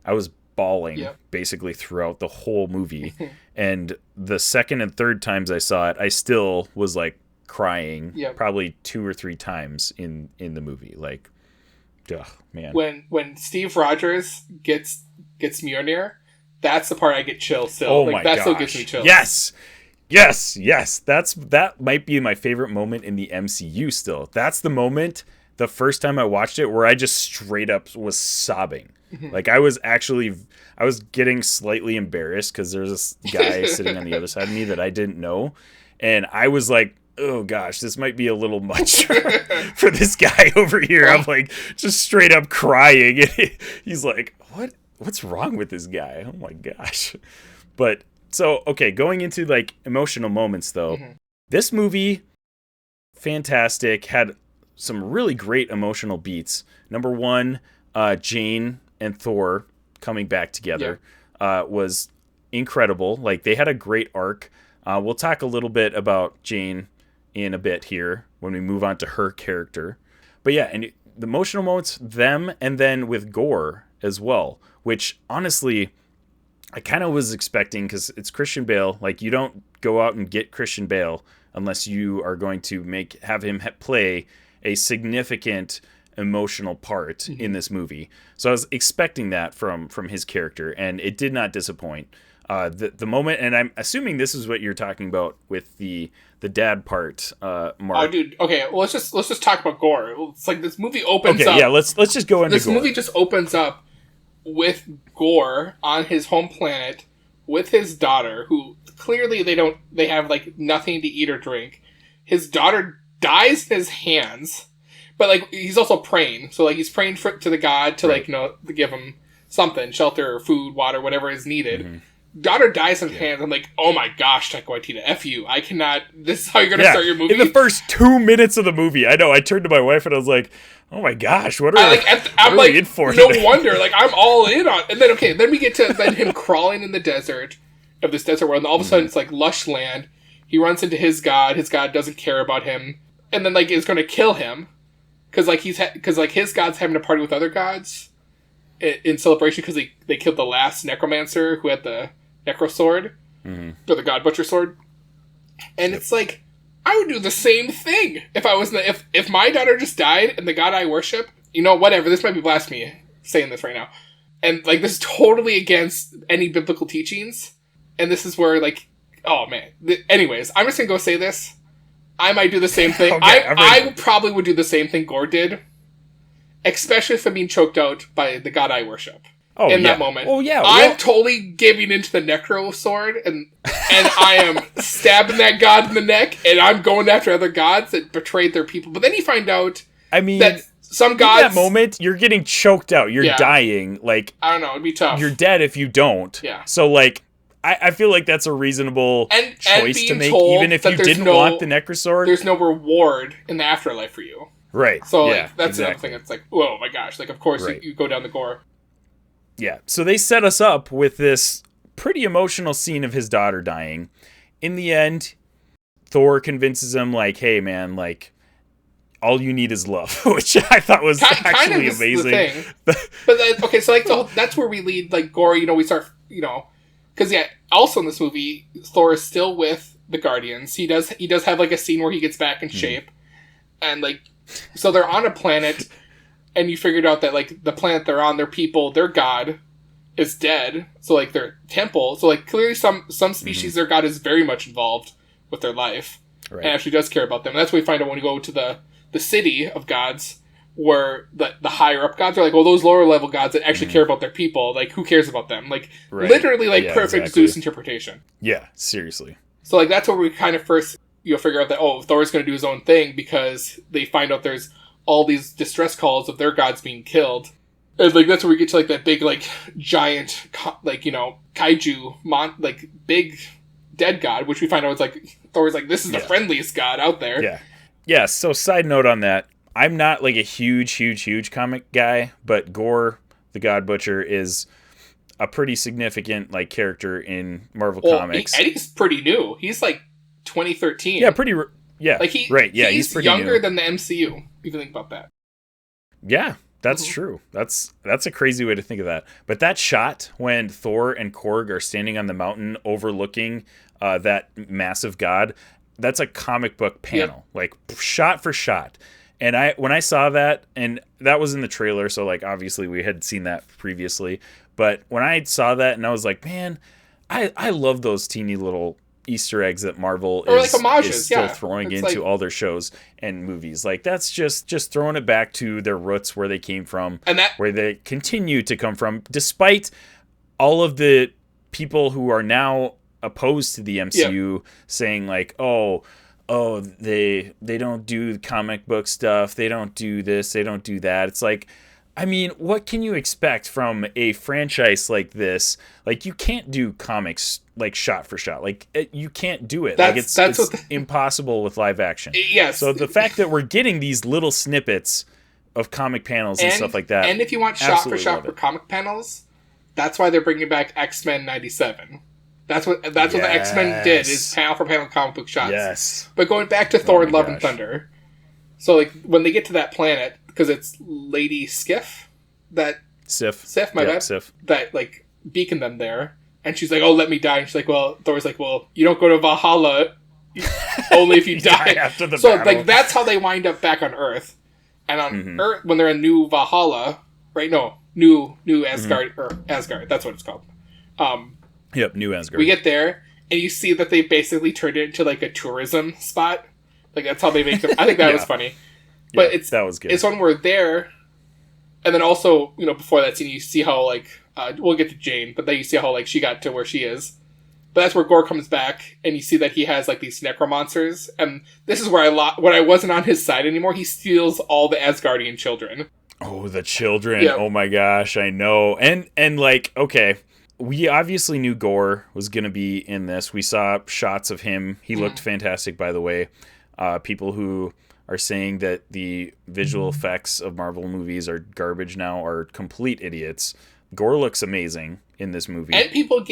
I was bawling basically throughout the whole movie. And the second and third times I saw it, I still was like crying probably 2 or 3 times in the movie. Like, ugh, man. When Steve Rogers gets Mjolnir, that's the part I get chills still. Oh my gosh. That still gives me chills. Yes. That might be my favorite moment in the MCU still. That's the moment the first time I watched it where I just straight up was sobbing. Like I was getting slightly embarrassed because there's this guy sitting on the other side of me that I didn't know. And I was like, oh gosh, this might be a little much for this guy over here. I'm like just straight up crying. He's like, what's wrong with this guy? Oh my gosh. But so, okay, going into like emotional moments though, this movie, fantastic, had some really great emotional beats. Number one, Jane and Thor coming back together was incredible. Like they had a great arc. We'll talk a little bit about Jane in a bit here when we move on to her character. But yeah, and the emotional moments, them, and then with Gore as well, which honestly, I kind of was expecting because it's Christian Bale. Like you don't go out and get Christian Bale unless you are going to have him play a significant emotional part in this movie. So I was expecting that from his character, and it did not disappoint. The moment, and I'm assuming this is what you're talking about with the dad part, Mark. Oh, dude. Okay, well, let's just talk about Gore. It's like this movie opens up. Okay, yeah, let's just go into this Gore. Movie just opens up with Gore on his home planet with his daughter, who clearly they have like nothing to eat or drink. His daughter dies in his hands, but like he's also praying. So like he's praying to the god to like to give him something, shelter, or food, water, whatever is needed. Daughter dies in his hands. I'm like, oh my gosh, Taika Waititi, F you. I cannot. This is how you're gonna start your movie. In the first 2 minutes of the movie, I know. I turned to my wife and I was like, "Oh my gosh, what are we in for?" No wonder. Like I'm all in on. And then we get to him crawling in the desert of this desert world, and all of a sudden it's like lush land. He runs into his god. His god doesn't care about him, and then like is going to kill him because like his god's having a party with other gods in celebration because they killed the last necromancer who had the Necro sword, or the God Butcher sword, and it's like I would do the same thing if I was if my daughter just died and the God I worship, whatever. This might be blasphemy saying this right now, and like this is totally against any biblical teachings, and this is where like, oh man. Anyways, I'm just gonna go say this. I might do the same thing. Okay, I probably would do the same thing Gore did, especially if I'm being choked out by the God I worship. That moment. Oh yeah. I'm totally giving into the Necro sword and I am stabbing that god in the neck and I'm going after other gods that betrayed their people. But then you find out that some gods... In that moment, you're getting choked out. You're dying. Like, I don't know, it'd be tough. You're dead if you don't. Yeah. So like I feel like that's a reasonable choice to make, even if you didn't want the Necro sword. There's no reward in the afterlife for you. Right. So like, that's another thing. It's like, whoa, my gosh. Like, of course you go down the Gore. Yeah, so they set us up with this pretty emotional scene of his daughter dying. In the end, Thor convinces him, like, hey, man, like, all you need is love, which I thought was actually amazing. The thing. But, okay, so, like, that's where we lead, like, Gore, we start, because, also in this movie, Thor is still with the Guardians. He does have, like, a scene where he gets back in shape. And, like, so they're on a planet... And you figured out that, like, the planet they're on, their people, their god is dead. So, like, their temple. So, like, clearly some species, their god is very much involved with their life. Right. And actually does care about them. And that's what we find out when we go to the city of gods, where the higher up gods are like, well, those lower level gods that actually care about their people, like, who cares about them? Like, literally, like, perfect Zeus interpretation. Yeah, seriously. So, like, that's where we kind of first, figure out that, Thor's going to do his own thing because they find out there's all these distress calls of their gods being killed. And, like, that's where we get to, like, that big, like, giant, like, kaiju, big dead god, which we find out is, like, Thor's like, this is the friendliest god out there. Yeah. Yeah, so side note on that, I'm not, like, a huge comic guy, but Gore, the God Butcher, is a pretty significant, like, character in Marvel Comics. And he's pretty new. He's, like, 2013. Yeah, pretty... Yeah, like he's pretty younger new. Than the MCU, if you think about that. Yeah, that's true. That's a crazy way to think of that. But that shot when Thor and Korg are standing on the mountain overlooking that massive god, that's a comic book panel, like shot for shot. And when I saw that, and that was in the trailer, so like obviously we had seen that previously. But when I saw that, and I was like, man, I love those teeny little Easter eggs that Marvel Or is, like homages, is still yeah. throwing It's into like- all their shows and movies. Like, that's just throwing it back to their roots, where they came from, And that- where they continue to come from, despite all of the people who are now opposed to the MCU saying like, oh, they don't do comic book stuff, they don't do this, they don't do that. It's like, I mean, what can you expect from a franchise like this? Like, you can't do comics like shot for shot. Like, you can't do it. Like, it's impossible with live action. Yes. So the fact that we're getting these little snippets of comic panels and stuff like that, and if you want shot for shot for comic panels, that's why they're bringing back X-Men 97. That's what the X-Men did, is panel for panel comic book shots. Yes. But going back to Thor Love and Thunder, so like when they get to that planet, because it's Lady Sif, my bad, Sif, that like beacon them there, and she's like, "Oh, let me die." And she's like, "Well," Thor's like, "Well, you don't go to Valhalla only if you die." After the so battle. like that's how they wind up back on Earth, and on Earth when they're in New Valhalla, right? No, New Asgard or Asgard. That's what it's called. Yep, New Asgard. We get there, and you see that they basically turned it into like a tourism spot. Like that's how they make them. I think that was funny. But that was good. It's when we're there, and then also, before that scene, you see how like we'll get to Jane, but then you see how like she got to where she is. But that's where Gore comes back, and you see that he has like these necromonsters, and this is where when I wasn't on his side anymore. He steals all the Asgardian children. Oh, the children! Yeah. Oh my gosh, I know. And like, okay, we obviously knew Gore was gonna be in this. We saw shots of him. He looked fantastic, by the way. People who are saying that the visual effects of Marvel movies are garbage now are complete idiots. Gore looks amazing in this movie. And people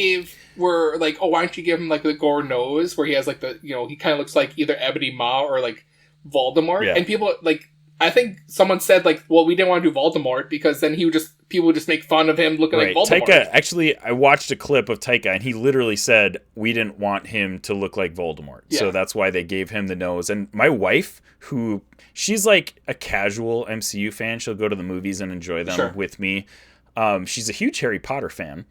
were like, "Oh, why don't you give him like the Gore nose, where he has like the he kind of looks like either Ebony Maw or like Voldemort." Yeah. And people like, I think someone said like, "Well, we didn't want to do Voldemort because then people would just make fun of him looking like Voldemort." Taika, actually, I watched a clip of Taika, and he literally said we didn't want him to look like Voldemort, so that's why they gave him the nose. And my wife, she's like a casual MCU fan, she'll go to the movies and enjoy them with me. She's a huge Harry Potter fan,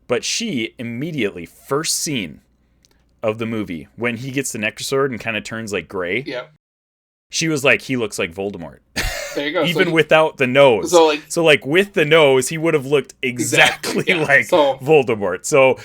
but she immediately, first scene of the movie, when he gets the Necrosword and kind of turns like gray, she was like, he looks like Voldemort. There you go. Even without the nose. So like with the nose, he would have looked exactly like Voldemort. So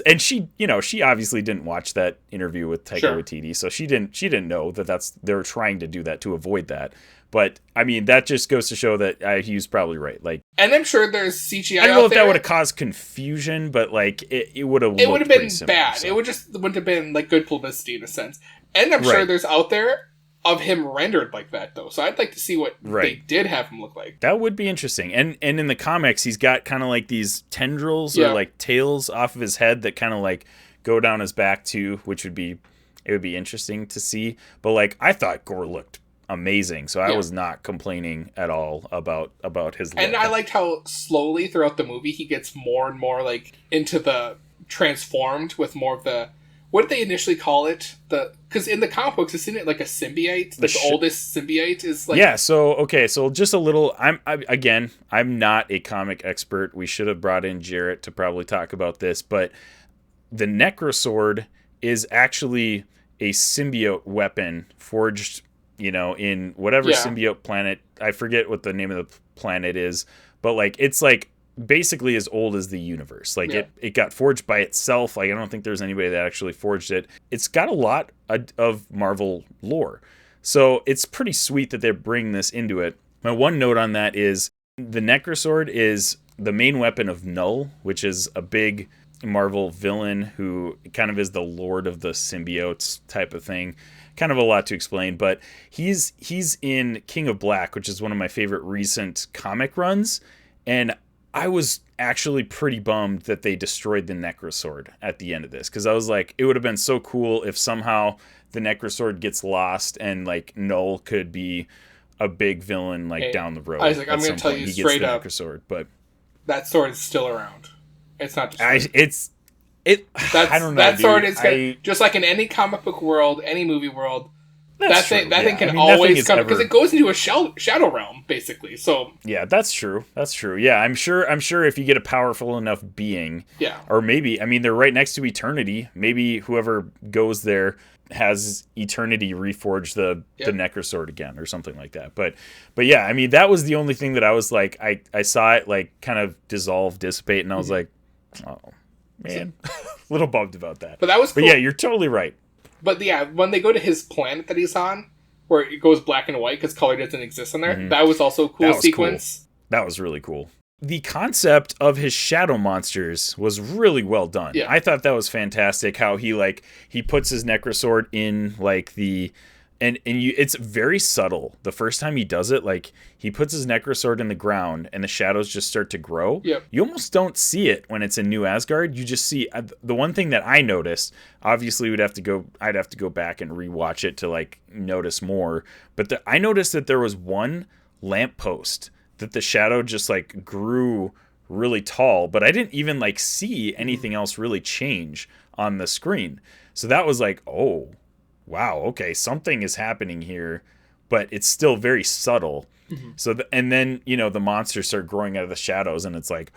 and she, she obviously didn't watch that interview with Taika Waititi, so she didn't know that they're trying to do that to avoid that. But I mean, that just goes to show that he was probably right. Like, and I'm sure there's CGI. I don't know if that would have caused confusion, but like it would have. It would have been similar, bad. So. It wouldn't have been like good publicity in a sense. And I'm sure there's out there of him rendered like that though. So I'd like to see what they did have him look like. That would be interesting. And in the comics, he's got kind of like these tendrils or like tails off of his head that kind of like go down his back too, which would be interesting to see. But like, I thought Gore looked amazing, so I was not complaining at all about his look. And I liked how slowly throughout the movie he gets more and more like into the transformed with more of the, what did they initially call it? Because in the comic books, isn't it like a symbiote? The oldest symbiote is like... Yeah, so just a little... I'm not a comic expert. We should have brought in Jarrett to probably talk about this, but the Necrosword is actually a symbiote weapon forged, in whatever symbiote planet. I forget what the name of the planet is, but like it's like basically as old as the universe. Like it got forged by itself. Like I don't think there's anybody that actually forged it. It's got a lot of Marvel lore, so it's pretty sweet that they're bringing this into it. My one note on that is the Necrosword is the main weapon of Null, which is a big Marvel villain who kind of is the Lord of the Symbiotes type of thing. Kind of a lot to explain, but he's in King of Black, which is one of my favorite recent comic runs, and I was actually pretty bummed that they destroyed the Necrosword at the end of this, because I was like, it would have been so cool if somehow the Necrosword gets lost and like Null could be a big villain down the road. Isaac, I'm going to tell you straight up, Necrosword, but that sword is still around. It's not destroyed. I don't know. That sword is just like in any comic book world, any movie world. that thing can always come because it goes into a shadow realm basically. So yeah, that's true. Yeah, I'm sure if you get a powerful enough being, or maybe they're right next to eternity. Maybe whoever goes there has eternity reforge the Necrosword again or something like that. But yeah, that was the only thing that I was like, I saw it like kind of dissolve, dissipate, and I was like, oh man, a little bummed about that. But that was cool. But yeah, you're totally right. But yeah, when they go to his planet that he's on, where it goes black and white because color doesn't exist in there, that was also a cool sequence. Cool. That was really cool. The concept of his shadow monsters was really well done. Yeah. I thought that was fantastic. How he puts his Necrosword in like it's very subtle. The first time he does it, like he puts his Necrosword in the ground and the shadows just start to grow. Yep. You almost don't see it when it's in New Asgard. You just see the one thing that I noticed. Obviously, I'd have to go back and rewatch it to like notice more. But I noticed that there was one lamppost that the shadow just like grew really tall, but I didn't even like see anything else really change on the screen. So that was like, oh, wow, okay, something is happening here, but it's still very subtle. So and then the monsters start growing out of the shadows, and it's like,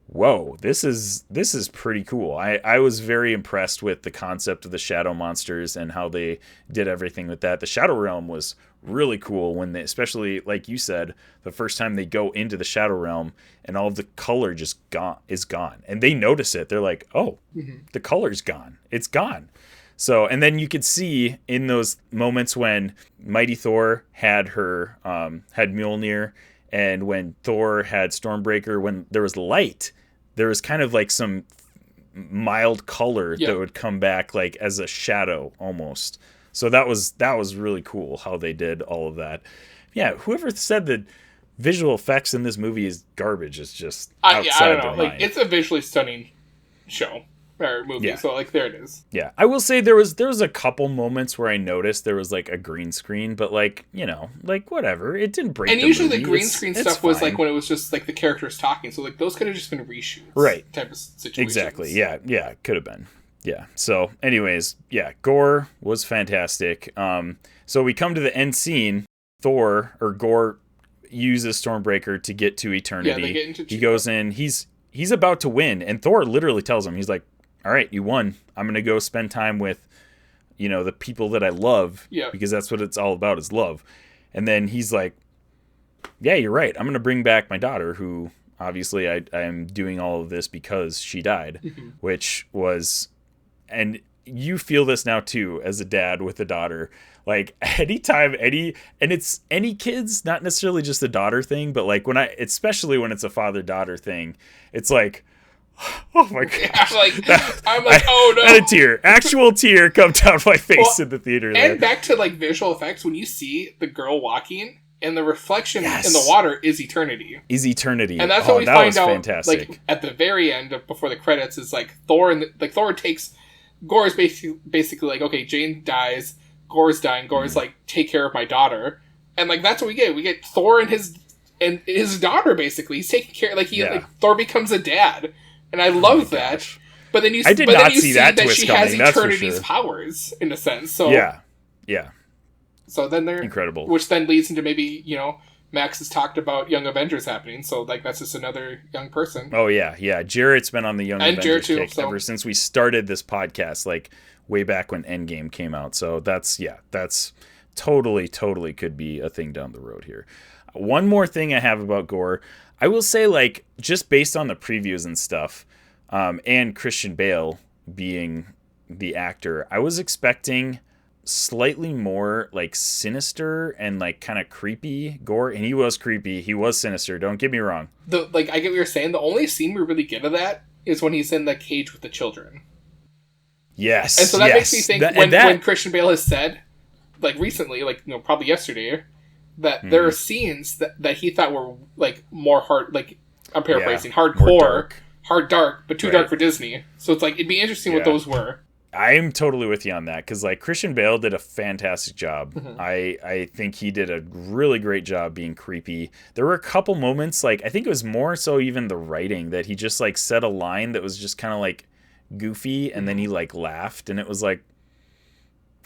whoa, this is pretty cool. I was very impressed with the concept of the shadow monsters and how they did everything with that. The Shadow Realm was really cool when they, especially like you said, the first time they go into the Shadow Realm and all of the color just is gone. And they notice it. They're like, oh, the color's gone. It's gone. So, and then you could see in those moments when Mighty Thor had had Mjolnir, and when Thor had Stormbreaker, when there was light, there was kind of like some mild color that would come back like as a shadow almost. So that was really cool how they did all of that. Yeah, whoever said that visual effects in this movie is garbage is just outside I don't know. their Like mind. it's a visually stunning show or movie, so like there it is. Yeah, I will say there was a couple moments where I noticed there was like a green screen, but like like whatever, it didn't break. And the usually movie. the green screen stuff fine. was like when it was just like the characters talking, so like those could have just been reshoots, right? Type of situations. Exactly. Yeah, could have been. Yeah. So, anyways, yeah, Gore was fantastic. So we come to the end scene. Gore uses Stormbreaker to get to eternity. Yeah, they get into he goes in. He's about to win, and Thor literally tells him, he's like, all right, you won. I'm going to go spend time with, the people that I love. Yeah. Because that's what it's all about, is love. And then he's like, yeah, you're right. I'm going to bring back my daughter, who obviously I am doing all of this because she died, which was, and you feel this now too, as a dad with a daughter, like anytime and it's any kids, not necessarily just the daughter thing, but like especially when it's a father-daughter thing, it's like, oh my gosh. I'm like, oh no. And a actual tear come down my face in the theater there. And back to like visual effects, when you see the girl walking and the reflection in the water is eternity. And that's what we find out fantastic. Like at the very end before the credits is like Thor takes Gore is basically like, okay, Jane dies, Gore's dying, Gore's like, take care of my daughter. And like that's what we get. We get Thor and his daughter basically. He's taking care like Thor becomes a dad. And I love that. But then you see that she has eternity's powers, in a sense. So yeah. So then they're incredible. Which then leads into maybe, Max has talked about Young Avengers happening, so like that's just another young person. Oh yeah. Jarrett's been on the Young Avengers too, kick ever since we started this podcast, like way back when Endgame came out. So that's totally could be a thing down the road here. One more thing I have about Gore. I will say, like, just based on the previews and stuff, and Christian Bale being the actor, I was expecting slightly more, like, sinister and, like, kind of creepy Gore. And he was creepy. He was sinister. Don't get me wrong. I get what you're saying. The only scene we really get of that is when he's in the cage with the children. Yes. And so that makes me think when Christian Bale has said, like, recently, like, probably yesterday, that there are scenes that he thought were like more hard, like I'm paraphrasing, hardcore, dark, but too dark for Disney. So it's like it'd be interesting what those were. I'm totally with you on that, because like Christian Bale did a fantastic job. I think he did a really great job being creepy. There were a couple moments, like I think it was more so even the writing, that he just like said a line that was just kind of like goofy, and then he like laughed, and it was like,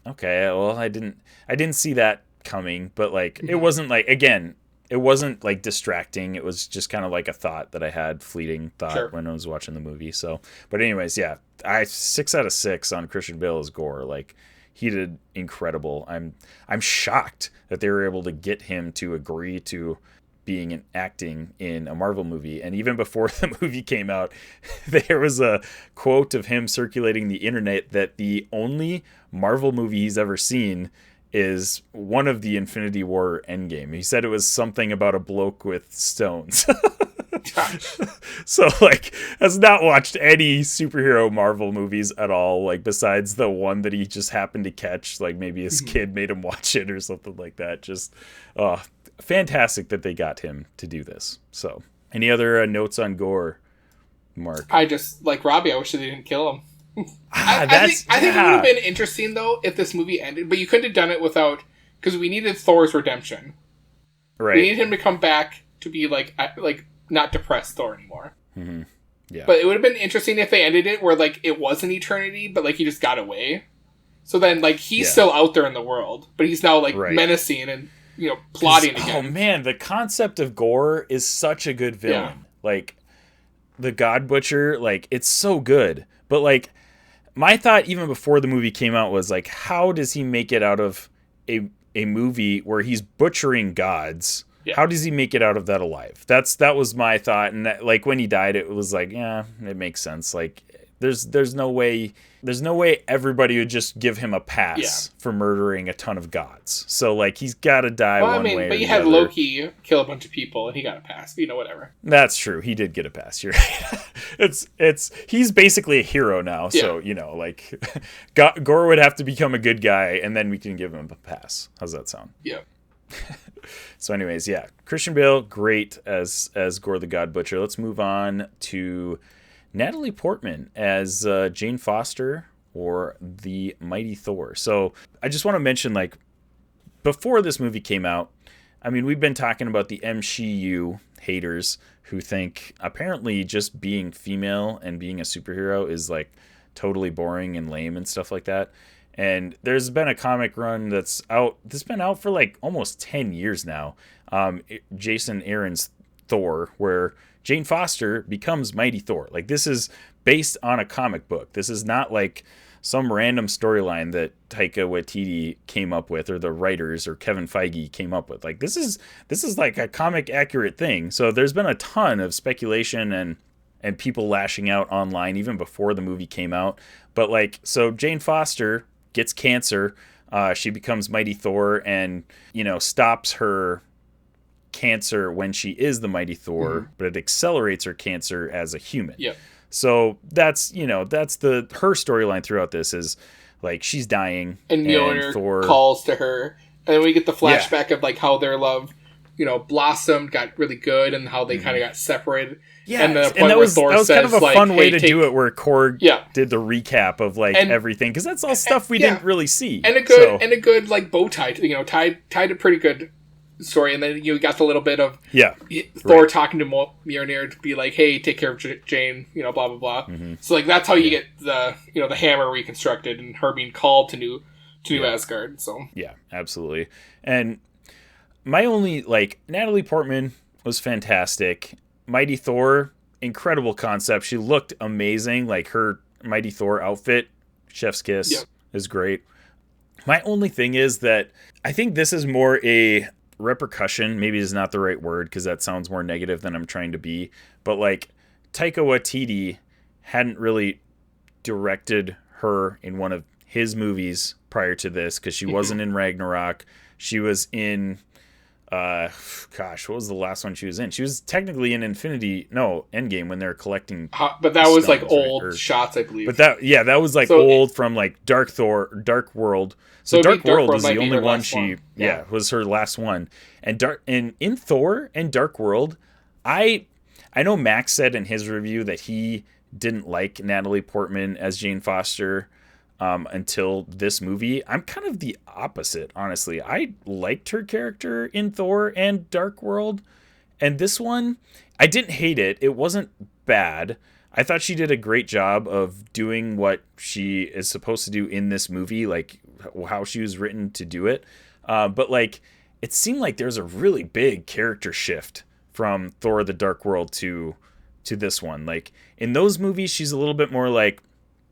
Okay, well, I didn't see that coming, but like it wasn't like, again, it wasn't like distracting. It was just kind of like a thought that I had, fleeting thought Sure. when I was watching the movie. So, but anyways, yeah, I 6 out of 6 on Christian Bale as Gore. Like he did incredible. I'm shocked that they were able to get him to agree to being an acting in a Marvel movie. And even before the movie came out, there was a quote of him circulating the internet that the only Marvel movie he's ever seen is one of the Infinity War Endgame. He said it was something about a bloke with stones. So like has not watched any superhero Marvel movies at all, like besides the one that he just happened to catch, like maybe his kid made him watch it or something like that. Just fantastic that they got him to do this. So any other notes on Gore, Mark? I just, like Robbie, I wish they didn't kill him. I think it would have been interesting though if this movie ended, but you couldn't have done it without, because we needed Thor's redemption. Right. We needed him to come back to be like not depressed Thor anymore. Mm-hmm. Yeah. But it would have been interesting if they ended it where like it was an eternity, but like he just got away. So then like he's still out there in the world, but he's now like menacing and plotting again. Oh man, the concept of Gore is such a good villain. Yeah. Like the God Butcher, like it's so good. But like my thought even before the movie came out was like, how does he make it out of a movie where he's butchering gods? Yeah. How does he make it out of that alive? That was my thought. And that, like when he died, it was like, yeah, it makes sense. Like there's no way everybody would just give him a pass for murdering a ton of gods. So like he's got to die one way. But you had Loki kill a bunch of people and he got a pass. Whatever. That's true. He did get a pass. You're right. He's basically a hero now. So like Gore would have to become a good guy, and then we can give him a pass. How's that sound? Yeah. So anyways, yeah, Christian Bale, great as Gore the God Butcher. Let's move on to Natalie Portman as Jane Foster, or the Mighty Thor. So I just want to mention, like, before this movie came out, I mean, we've been talking about the MCU haters who think apparently just being female and being a superhero is like totally boring and lame and stuff like that. And there's been a comic run that's been out for like almost 10 years now. Jason Aaron's Thor, where Jane Foster becomes Mighty Thor. Like, this is based on a comic book. This is not like some random storyline that Taika Waititi came up with, or the writers or Kevin Feige came up with. Like, this is like a comic accurate thing. So there's been a ton of speculation and people lashing out online even before the movie came out. But like, so Jane Foster gets cancer. She becomes Mighty Thor and, stops her cancer when she is the Mighty Thor, but it accelerates her cancer as a human. Yep. So that's her storyline throughout this is like she's dying and Mjolnir Thor calls to her, and then we get the flashback of like how their love, blossomed, got really good, and how they kind of got separated. Yeah, and that was kind of a fun way to do it, where Korg did the recap of like everything, because that's all stuff we didn't really see. And a good like bow tie, tied a pretty good story, and then you got the little bit of Thor talking to Mjolnir to be like, hey, take care of Jane, blah blah blah. So like that's how you get the the hammer reconstructed and her being called to New Asgard. So yeah, absolutely. And my only, like, Natalie Portman was fantastic. Mighty Thor, incredible concept. She looked amazing. Like, her Mighty Thor outfit, chef's kiss, is great. My only thing is that I think this is more a repercussion. Maybe is not the right word, because that sounds more negative than I'm trying to be. But like, Taika Waititi hadn't really directed her in one of his movies prior to this, because she wasn't in Ragnarok. She was in what was the last one she was in? She was technically in Endgame, when they're collecting but that was like old shots, I believe. But that was like old from like Dark World. So Dark World was the only one she was her last one. And in Thor and Dark World, I know Max said in his review that he didn't like Natalie Portman as Jane Foster until this movie. I'm kind of the opposite, honestly. I liked her character in Thor and Dark World, and this one, I didn't hate it. It wasn't bad. I thought she did a great job of doing what she is supposed to do in this movie, like how she was written to do it. But like, it seemed like there's a really big character shift from Thor: The Dark World to this one. Like in those movies, she's a little bit more like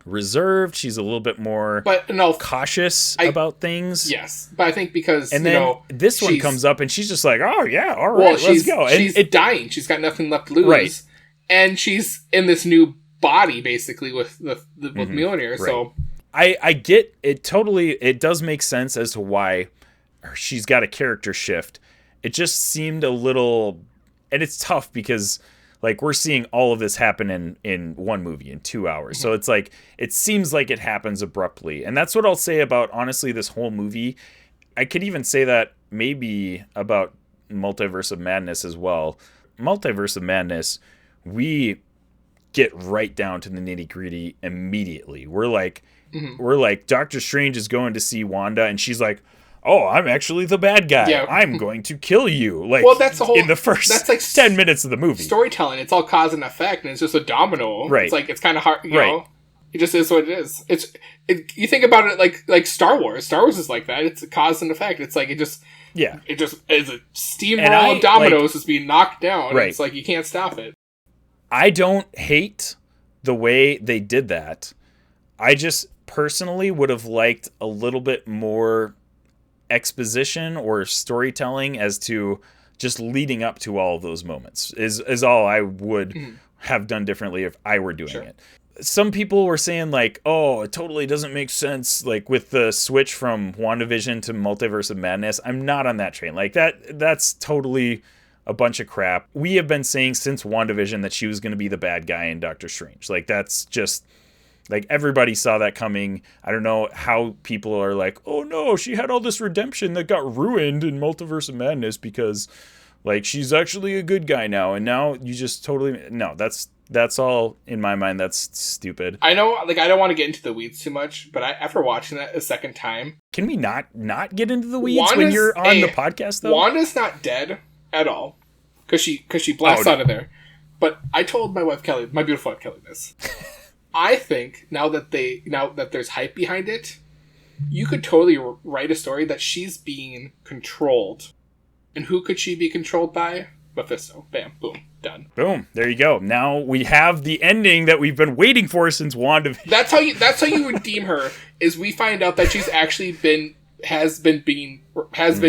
reserved. She's a little bit more cautious about things. Yes, but I think because and then this one comes up and she's just like, oh yeah, all right, let's go. And she's dying. She's got nothing left to lose, right? And she's in this new body basically with Mjolnir. Right. So I get it totally. It does make sense as to why she's got a character shift. It just seemed a little, and it's tough because like we're seeing all of this happen in one movie in 2 hours. So it's like, it seems like it happens abruptly. And that's what I'll say about, honestly, this whole movie. I could even say that maybe about Multiverse of Madness as well. Multiverse of Madness, we get right down to the nitty gritty immediately. We're like, Doctor Strange is going to see Wanda and she's like, oh, I'm actually the bad guy. Yeah. I'm going to kill you. Like, well, that's the whole, in the first 10 minutes of the movie. Storytelling, it's all cause and effect, and it's just a domino. Right. It's like, it's kind of hard, you know? It just is what it is. You think about it like Star Wars. Star Wars is like that. It's a cause and effect. It's like, it just is a steamroll of dominoes just being knocked down. Right. It's like, you can't stop it. I don't hate the way they did that. I just personally would have liked a little bit more exposition or storytelling as to just leading up to all of those moments is all I would have done differently if I were doing it. Some people were saying like, oh, it totally doesn't make sense, like with the switch from WandaVision to Multiverse of Madness. I'm not on that train. Like that's totally a bunch of crap. We have been saying since WandaVision that she was going to be the bad guy in Doctor Strange. Like that's just, like, everybody saw that coming. I don't know how people are like, oh no, she had all this redemption that got ruined in Multiverse of Madness because, like, she's actually a good guy now. And now you just totally... No, that's all, in my mind, that's stupid. I know, like, I don't want to get into the weeds too much, but after watching that a second time... Can we not get into the weeds when you're on the podcast, though? Wanda's not dead at all. Because she blasts out of there. But I told my wife, Kelly, my beautiful wife, Kelly, this... I think now that there's hype behind it, you could totally write a story that she's being controlled. And who could she be controlled by? Mephisto. Bam. Boom. Done. Boom. There you go. Now we have the ending that we've been waiting for since WandaVision. That's how you redeem her, is we find out that she's actually been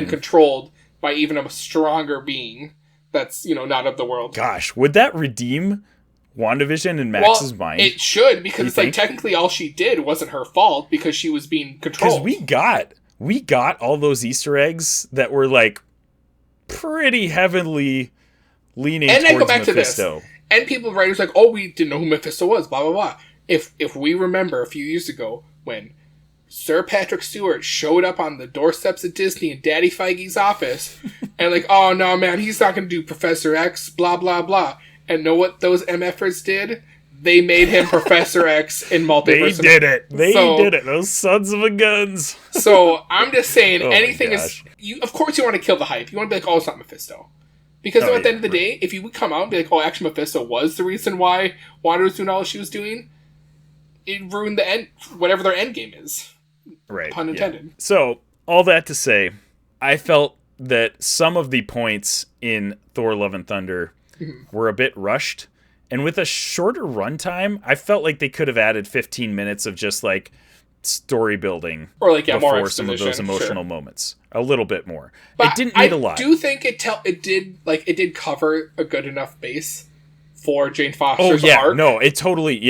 controlled by even a stronger being that's, not of the world. Gosh, would that redeem WandaVision in Max's mind? It should, because it's like technically all she did wasn't her fault because she was being controlled. Because we got all those Easter eggs that were like pretty heavily leaning towards Mephisto. And I go back to this. And people, writers, like, oh, we didn't know who Mephisto was, blah, blah, blah. If we remember a few years ago when Sir Patrick Stewart showed up on the doorsteps of Disney in Daddy Feige's office and like, oh no, man, he's not going to do Professor X, blah, blah, blah. And know what those MFers did? They made him Professor X in Multiverse. They did it. They did it. Those sons of a guns. So I'm just saying, anything is... Of course you want to kill the hype. You want to be like, oh, it's not Mephisto. Because at the end of the day, if you would come out and be like, oh, actually Mephisto was the reason why Wanda was doing all she was doing, it ruined the end, whatever their end game is. Right. Pun intended. Yeah. So, all that to say, I felt that some of the points in Thor: Love and Thunder were a bit rushed, and with a shorter runtime, I felt like they could have added 15 minutes of just like story building, or like before some of those emotional moments, a little bit more. But it didn't need a lot. I do think it did cover a good enough base for Jane Foster's arc. No, it totally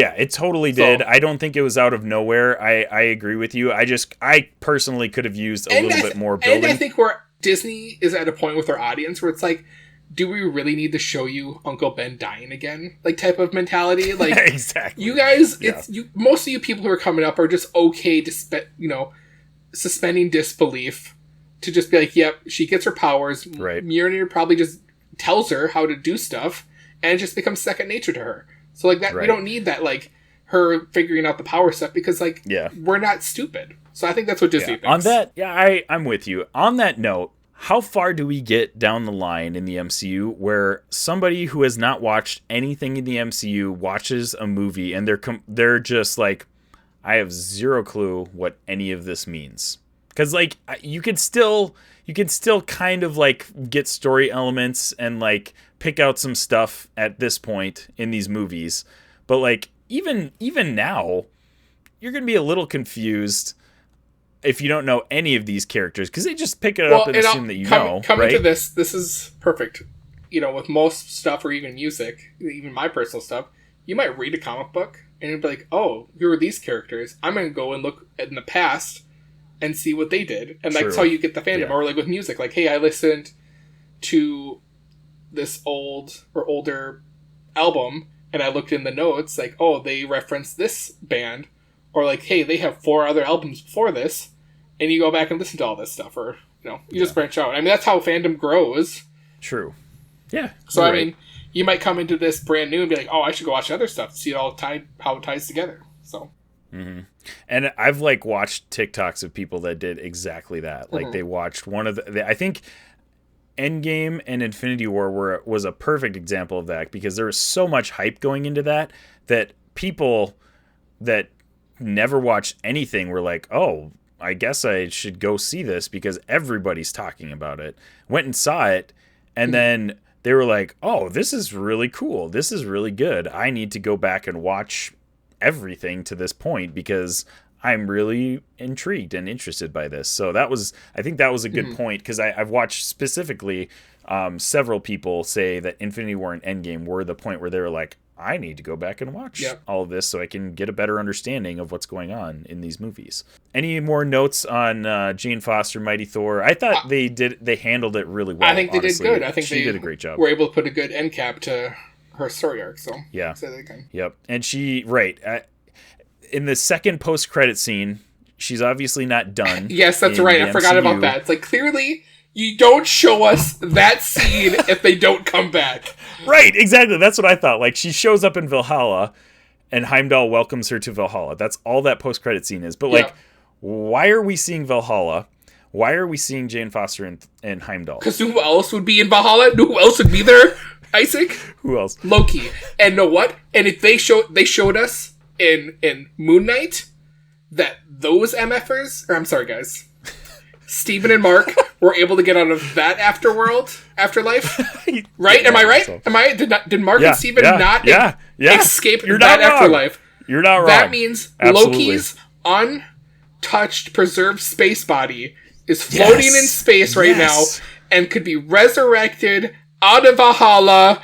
did. I don't think it was out of nowhere. I agree with you. I personally could have used a little bit more building. And I think where Disney is at a point with their audience where it's like, do we really need to show you Uncle Ben dying again? Like, type of mentality. Like, exactly. You guys, most of you people who are coming up are just okay to suspending disbelief to just be like, yep, she gets her powers. Right. Mjolnir probably just tells her how to do stuff, and it just becomes second nature to her. So like that, we don't need that like her figuring out the power stuff because like we're not stupid. So I think that's what Disney thinks. On that, I'm with you. On that note, how far do we get down the line in the MCU where somebody who has not watched anything in the MCU watches a movie and they're just like, I have zero clue what any of this means? Because like you could still kind of like get story elements and like pick out some stuff at this point in these movies, but like even now you're gonna be a little confused if you don't know any of these characters, because they just pick it up and assume that you know. Coming right? to this is perfect. You know, with most stuff or even music, even my personal stuff, you might read a comic book and you'd be like, oh, who are these characters? I'm going to go and look in the past and see what they did. And that's how you get the fandom. Yeah. Or like with music, like, hey, I listened to this older album and I looked in the notes, like, oh, they referenced this band. Or like, hey, they have 4 other albums before this. And you go back and listen to all this stuff. Or, you know, you just branch out. I mean, that's how fandom grows. True. Yeah. So, I mean, you might come into this brand new and be like, oh, I should go watch other stuff to see it all how it ties together. So. Mm-hmm. And I've like watched TikToks of people that did exactly that. Like they watched one of I think Endgame and Infinity War was a perfect example of that, because there was so much hype going into that people that never watched anything were like, oh, I guess I should go see this because everybody's talking about it. Went and saw it, and then they were like, oh, this is really cool. This is really good. I need to go back and watch everything to this point because I'm really intrigued and interested by this. So I think that was a good point, because I've watched specifically several people say that Infinity War and Endgame were the point where they were like, I need to go back and watch all of this so I can get a better understanding of what's going on in these movies. Any more notes on Jane Foster, Mighty Thor? I thought they handled it really well. I think honestly. They did good. I think she did a great job. Were able to put a good end cap to her story arc. So yeah, they yep. And she in the second post-credit scene, she's obviously not done. Yes, that's right. I forgot about that. It's like, clearly you don't show us that scene if they don't come back. Right, exactly. That's what I thought. Like, she shows up in Valhalla, and Heimdall welcomes her to Valhalla. That's all that post-credit scene is. But, like, why are we seeing Valhalla? Why are we seeing Jane Foster and Heimdall? Because who else would be in Valhalla? Who else would be there, Isaac? Who else? Loki. And know what? And if they showed us in Moon Knight that those MFers, or I'm sorry, guys, Steven and Mark were able to get out of that afterlife, right? Am I right? So. Did Mark and Steven not escape that afterlife? You're not wrong. That means Loki's untouched, preserved space body is floating in space right now and could be resurrected out of Valhalla.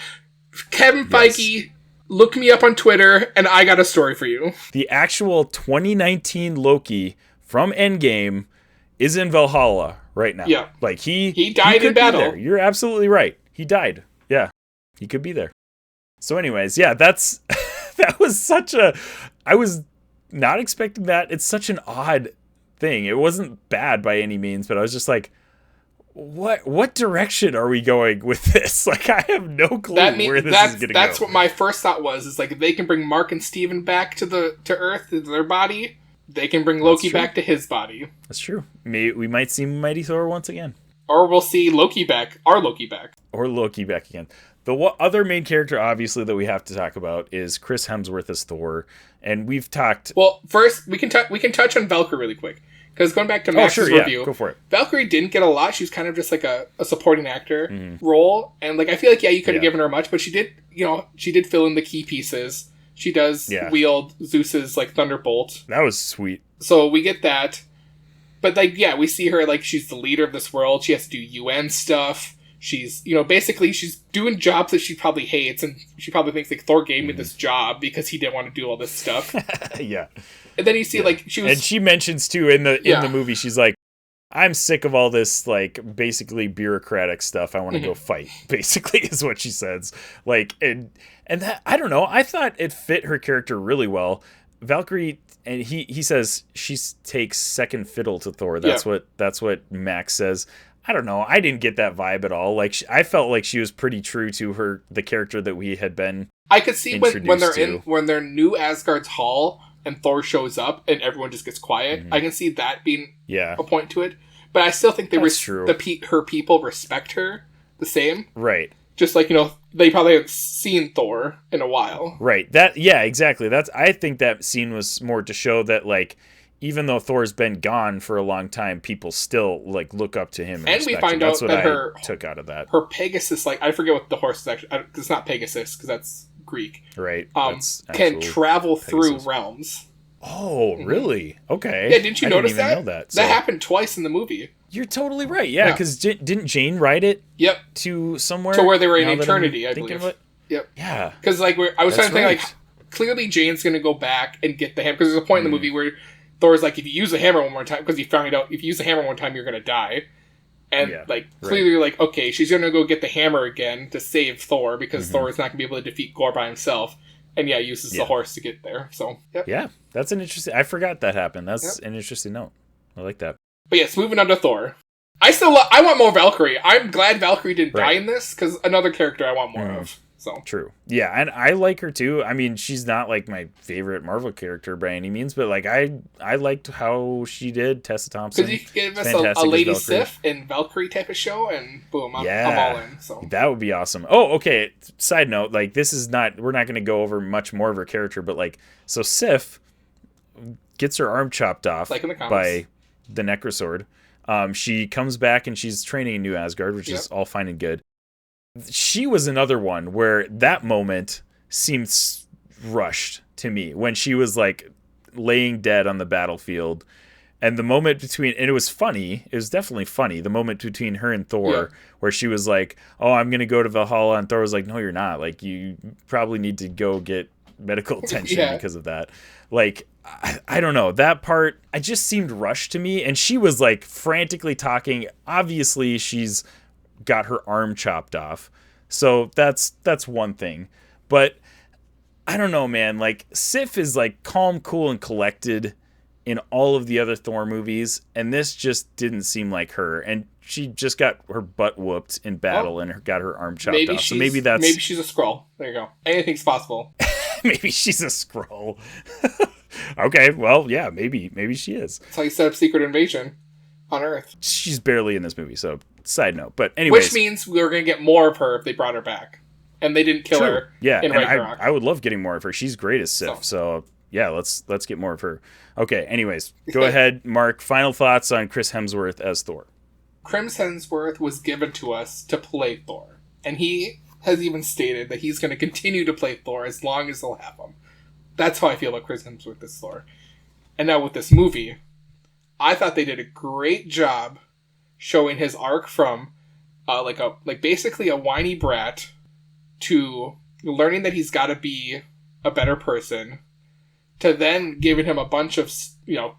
Kevin Feige, look me up on Twitter, and I got a story for you. The actual 2019 Loki from Endgame is in Valhalla right now. Yeah. Like he died in battle. You're absolutely right. He died. Yeah. He could be there. So anyways, that was I was not expecting that. It's such an odd thing. It wasn't bad by any means, but I was just like, what direction are we going with this? Like, I have no clue where this is going to go. That's what my first thought was. Is like, if they can bring Mark and Steven back to Earth, to their body, they can bring Loki back to his body. That's true. Maybe we might see Mighty Thor once again. Or we'll see Loki back. Our Loki back. Or Loki back again. The other main character, obviously, that we have to talk about is Chris Hemsworth as Thor. And we've talked... Well, first, we can touch on Valkyrie really quick. Because going back to Max's review, go for it. Valkyrie didn't get a lot. She was kind of just like a supporting actor role. And like, I feel like, you could have given her much, but she did fill in the key pieces. She does wield Zeus's like thunderbolt. That was sweet. So we get that. But like, we see her like she's the leader of this world. She has to do UN stuff. She's, basically she's doing jobs that she probably hates, and she probably thinks like Thor gave me this job because he didn't want to do all this stuff. Yeah. And then you see like she was, and she mentions too in the movie, she's like, I'm sick of all this like basically bureaucratic stuff. I want to go fight. Basically, is what she says. Like, and that, I don't know. I thought it fit her character really well. Valkyrie, and he says she takes second fiddle to Thor. That's what Max says. I don't know. I didn't get that vibe at all. Like, I felt like she was pretty true to the character that we had been. I could see when they're New Asgard's Hall and Thor shows up and everyone just gets quiet. I can see that being a point to it. But I still think her people respect her the same. Right. Just like, they probably haven't seen Thor in a while. Right. Exactly. I think that scene was more to show that, like, even though Thor's been gone for a long time, people still like look up to him. And we respect him. find out That's what that I took out of that. her Pegasus, like I forget what the horse is actually. It's not Pegasus because that's Greek. Right. That's can travel through realms. Oh, really? Okay. Yeah, didn't you notice that? Know that. That happened twice in the movie. You're totally right. Yeah, because didn't Jane ride it? Yep. To somewhere? To where they were in eternity, I believe. Yep. Yeah. Because like I was trying to think, like clearly Jane's going to go back and get the hammer, because there's a point in the movie where Thor's like, if you use the hammer one more time, because you found out if you use the hammer one time, you're going to die. And clearly, like, okay, she's going to go get the hammer again to save Thor, because Thor is not going to be able to defeat Gorr by himself. And uses the horse to get there. So yeah, that's an interesting. I forgot that happened. That's an interesting note. I like that. But yes, moving on to Thor. I want more Valkyrie. I'm glad Valkyrie didn't die in this, because another character I want more of. So true. Yeah, and I like her too. I mean, she's not like my favorite Marvel character by any means, but like I liked how she did. Tessa Thompson. Because you gave us a Lady Sif and Valkyrie type of show, and boom, I'm all in. So that would be awesome. Oh, okay. Side note, like we're not going to go over much more of her character, but like, so Sif gets her arm chopped off like in the comics. By the Necrosword. She comes back and she's training in New Asgard, which is all fine and good. She was another one where that moment seemed rushed to me when she was like laying dead on the battlefield, and the moment between, and it was funny, it was definitely funny, the moment between her and Thor where she was like, oh, I'm gonna go to Valhalla, and Thor was like, no, you're not, like you probably need to go get medical attention because of that. Like I don't know, that part I just seemed rushed to me, and she was like frantically talking. Obviously she's got her arm chopped off, so that's one thing, but I don't know, man. Like Sif is like calm, cool, and collected in all of the other Thor movies, and this just didn't seem like her, and she just got her butt whooped in battle and got her arm chopped off. So maybe she's a Skrull. There you go. Anything's possible. Maybe she's a Skrull. Okay, well, yeah, maybe she is. That's how you set up Secret Invasion on Earth. She's barely in this movie, so side note. But anyways, which means we were going to get more of her if they brought her back, and they didn't kill her. Yeah, in Ragnarok. I would love getting more of her. She's great as Sif. So yeah, let's get more of her. Okay. Anyways, go ahead, Mark. Final thoughts on Chris Hemsworth as Thor. Chris Hemsworth was given to us to play Thor, and he has even stated that he's going to continue to play Thor as long as they'll have him. That's how I feel about Chris Hemsworth as Thor. And now with this movie, I thought they did a great job showing his arc from basically a whiny brat to learning that he's got to be a better person, to then giving him a bunch of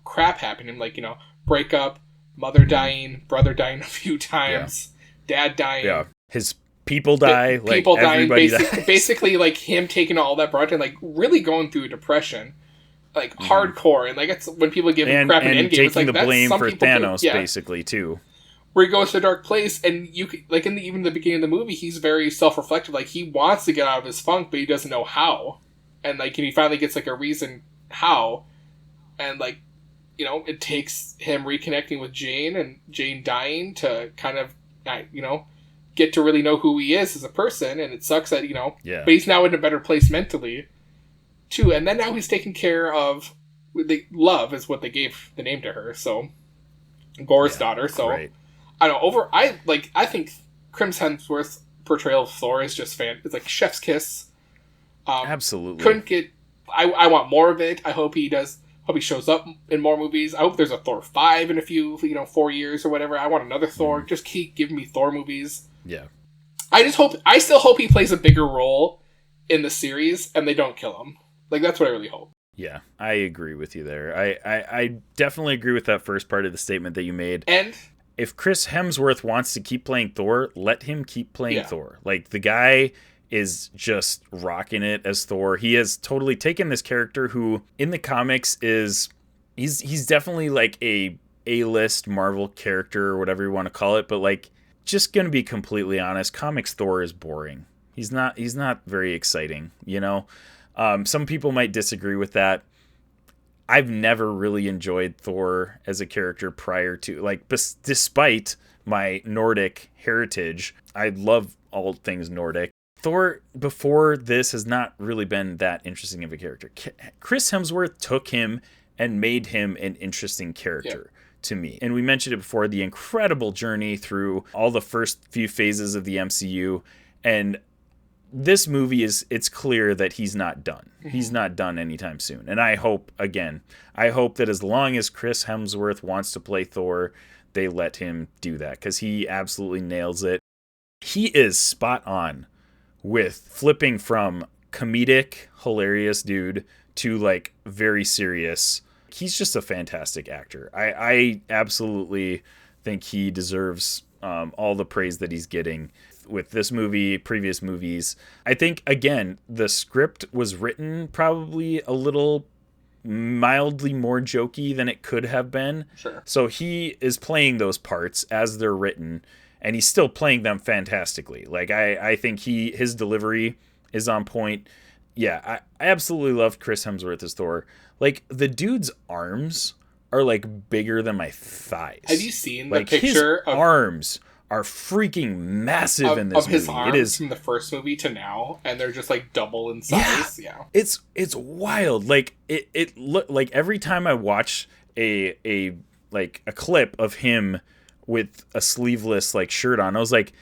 crap happening, like breakup, mother dying, brother dying a few times, dad dying, his people die, people dying, dies. basically like him taking all that brunt and like really going through depression, like hardcore, and like it's when people give him crap in Endgame, taking it's like the blame for Thanos do. basically too. Where he goes to a dark place, and you like even the beginning of the movie, he's very self-reflective. Like he wants to get out of his funk, but he doesn't know how. And like he finally gets like a reason how, and like it takes him reconnecting with Jane and Jane dying to kind of get to really know who he is as a person. And it sucks that but he's now in a better place mentally too. And then now he's taking care of Love is what they gave the name to her. So Gorr's daughter. So. Right. I don't know, I think Chris Hemsworth's portrayal of Thor is just it's like chef's kiss. Absolutely. Couldn't get... I want more of it. I hope he does... hope he shows up in more movies. I hope there's a Thor 5 in a few, 4 years or whatever. I want another Thor. Just keep giving me Thor movies. Yeah. I still hope he plays a bigger role in the series and they don't kill him. Like, that's what I really hope. Yeah, I agree with you there. I definitely agree with that first part of the statement that you made. And... if Chris Hemsworth wants to keep playing Thor, let him keep playing Thor. Like, the guy is just rocking it as Thor. He has totally taken this character who, in the comics, he's definitely like a A-list Marvel character or whatever you want to call it. But like, just gonna be completely honest, comics Thor is boring. He's not very exciting. Some people might disagree with that. I've never really enjoyed Thor as a character prior to, like, despite my Nordic heritage. I love all things Nordic. Thor before this has not really been that interesting of a character. Chris Hemsworth took him and made him an interesting character to me. And we mentioned it before, the incredible journey through all the first few phases of the MCU. And this movie it's clear that he's not done. He's not done anytime soon. And I hope that as long as Chris Hemsworth wants to play Thor, they let him do that, because he absolutely nails it. He is spot on with flipping from comedic, hilarious dude to like very serious. He's just a fantastic actor. I absolutely think he deserves all the praise that he's getting with this movie, previous movies. I think, again, the script was written probably a little mildly more jokey than it could have been. Sure. So he is playing those parts as they're written, and he's still playing them fantastically. Like, I think his delivery is on point. Yeah, I absolutely love Chris Hemsworth as Thor. Like, the dude's arms are, like, bigger than my thighs. Have you seen like, the picture his arms are freaking massive in this of his movie. arms It is from the first movie to now, and they're just like double in size. Yeah. It's wild. Like it look like every time I watch a clip of him with a sleeveless like shirt on, I was like,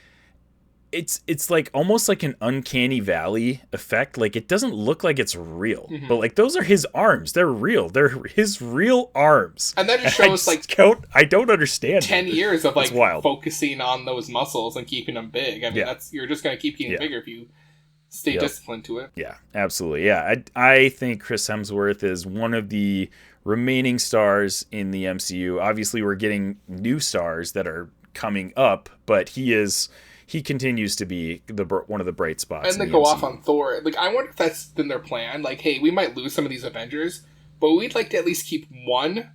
it's like almost like an uncanny valley effect. Like, it doesn't look like it's real, but like those are his arms. They're real. They're his real arms. And that just shows I don't understand 10 years of like wild. focusing on those muscles and keeping them big. I mean, you're just going to keep getting bigger if you stay disciplined to it. Yeah, absolutely. Yeah, I think Chris Hemsworth is one of the remaining stars in the MCU. Obviously, we're getting new stars that are coming up, but he continues to be one of the bright spots. And they go off on Thor. Like, I wonder if that's been their plan. Like, hey, we might lose some of these Avengers, but we'd like to at least keep one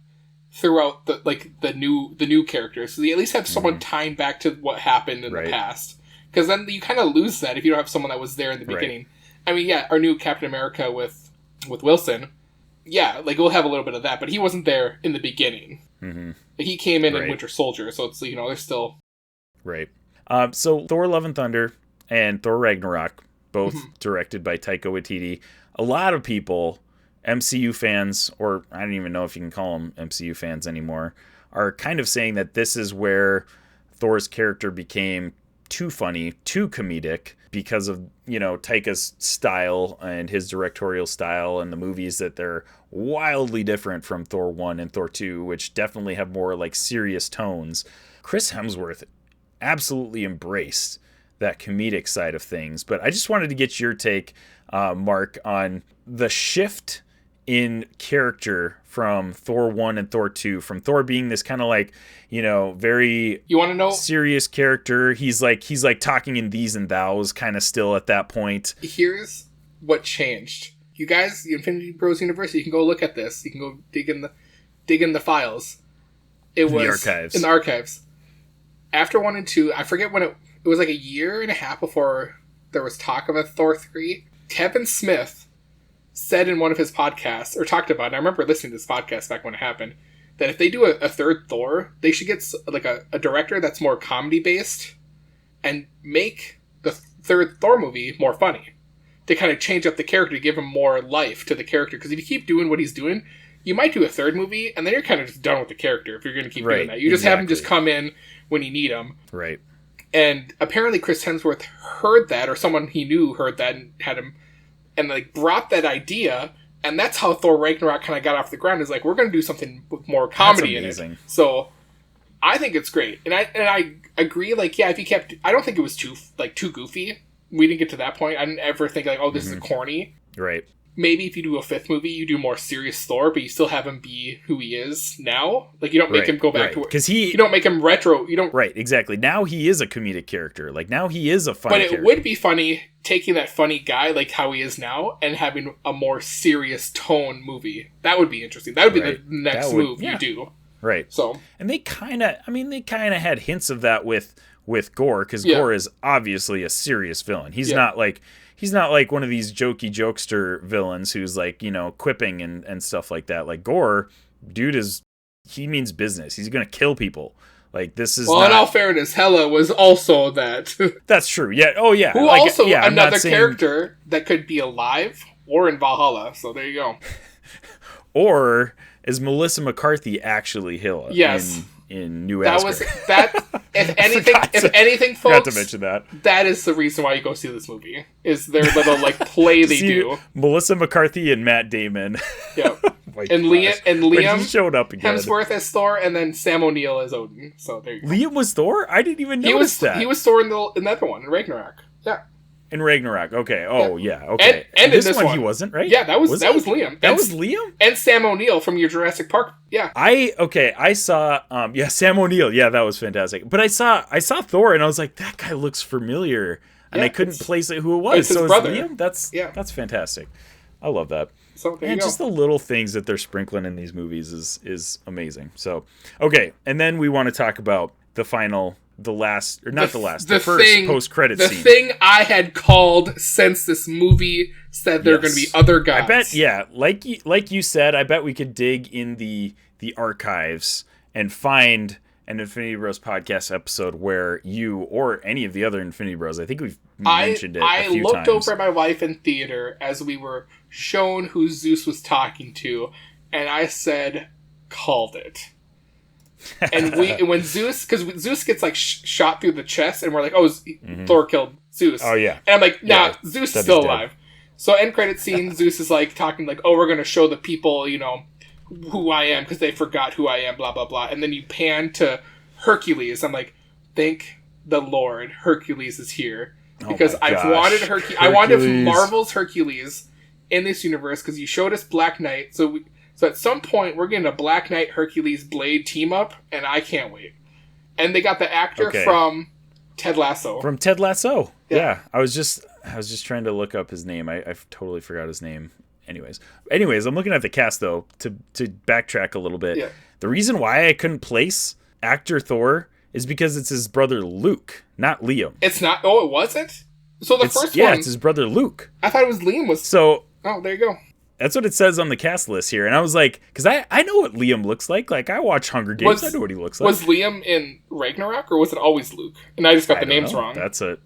throughout the new characters, so you at least have someone tying back to what happened in the past. Because then you kind of lose that if you don't have someone that was there in the beginning. I mean, yeah, our new Captain America with Wilson, yeah, like we'll have a little bit of that, but he wasn't there in the beginning. Mm-hmm. He came in Winter Soldier, so it's they're still right. So Thor: Love and Thunder and Thor: Ragnarok, both directed by Taika Waititi. A lot of people, MCU fans, or I don't even know if you can call them MCU fans anymore, are kind of saying that this is where Thor's character became too funny, too comedic, because of, Taika's style and his directorial style and the movies that they're wildly different from Thor 1 and Thor 2, which definitely have more like serious tones. Chris Hemsworth absolutely embraced that comedic side of things. But I just wanted to get your take, Mark, on the shift in character from Thor 1 and Thor 2, from Thor being this kind of like, very serious character. He's like talking in these and thous kind of still at that point. Here's what changed. You guys, the Infinity Bros University, you can go look at this. You can go dig in the files. It was in the archives. After 1 and 2, I forget when it was like a year and a half before there was talk of a Thor 3. Kevin Smith said in one of his podcasts, or talked about it, I remember listening to this podcast back when it happened, that if they do a third Thor, they should get like a director that's more comedy based and make the third Thor movie more funny, to kind of change up the character, to give him more life to the character. Because if you keep doing what he's doing, you might do a third movie and then you're kind of just done with the character if you're going to keep doing that. You just have him just come in when you need him. Right. And apparently Chris Hemsworth heard that, or someone he knew heard that and had him, and like brought that idea, and that's how Thor Ragnarok kind of got off the ground. Is like, we're going to do something with more comedy in it. So I think it's great, and I agree. Like, yeah, if he kept, I don't think it was too goofy. We didn't get to that point. I didn't ever think like, oh, this is corny. Right. Maybe if you do a fifth movie, you do more serious Thor, but you still have him be who he is now. Like, you don't make him go back to it. Because you don't make him retro. You don't. Right, exactly. Now he is a comedic character. Like, now he is a funny character. But it would be funny taking that funny guy, like how he is now, and having a more serious tone movie. That would be interesting. That would be the next move you do. Right. So. And they kind of had hints of that with Gorr, because Gorr is obviously a serious villain. He's not like one of these jokey jokester villains who's like, quipping and stuff like that. Like, Gorr, dude, he means business. He's going to kill people. Like, this is in all fairness, Hela was also that. That's true. Yeah. Oh, yeah. Who also another character that could be alive or in Valhalla. So there you go. Or is Melissa McCarthy actually Hela? Yes. In New That Asgard. was that. If anything, folks, forgot to mention that. That is the reason why you go see this movie. Is their little like play they do. Melissa McCarthy and Matt Damon. Yeah. Oh and Liam he showed up again. Hemsworth as Thor, and then Sam O'Neill as Odin. So there you go. Liam was Thor? I didn't even notice that. He was Thor in the other one, in Ragnarok. Yeah. In Ragnarok. Okay. Oh, yeah. Okay. And this in this one he wasn't, right? Yeah, that was Liam. That was Liam? And Sam O'Neill from your Jurassic Park. Yeah. I saw Sam O'Neill. Yeah, that was fantastic. But I saw Thor and I was like, that guy looks familiar. And I couldn't place it who it was. It's his brother. Liam? That's fantastic. I love that. So there you go. Just the little things that they're sprinkling in these movies is amazing. So, okay, and then we want to talk about the first post-credit scene. The thing I had called since this movie said there are going to be other gods. I bet, yeah, like you said, I bet we could dig in the archives and find an Infinity Bros podcast episode where you or any of the other Infinity Bros, I think we've mentioned it a few times. I looked over at my wife in theater as we were shown who Zeus was talking to, and I said, called it. And when Zeus gets like shot through the chest, and we're like, oh, Thor killed Zeus. Oh yeah. And I'm like, nah, Zeus is still alive. So end credit scene, Zeus is like talking like, oh, we're gonna show the people, who I am because they forgot who I am, blah blah blah. And then you pan to Hercules. I'm like, thank the Lord, Hercules is here because I've wanted Hercules. I wanted Marvel's Hercules in this universe because you showed us Black Knight. So at some point we're getting a Black Knight Hercules Blade team up, and I can't wait. And they got the actor from Ted Lasso. From Ted Lasso, yeah. I was just trying to look up his name. I totally forgot his name. Anyways, I'm looking at the cast though to backtrack a little bit. Yeah. The reason why I couldn't place actor Thor is because it's his brother Luke, not Liam. It's not. Oh, it wasn't. So the first one. Yeah, it's his brother Luke. I thought it was Liam. So. Oh, there you go. That's what it says on the cast list here, and I was like, because I know what Liam looks like. Like I watch Hunger Games, I know what he looks like. Was Liam in Ragnarok, or was it always Luke? And I just got the names wrong. That's a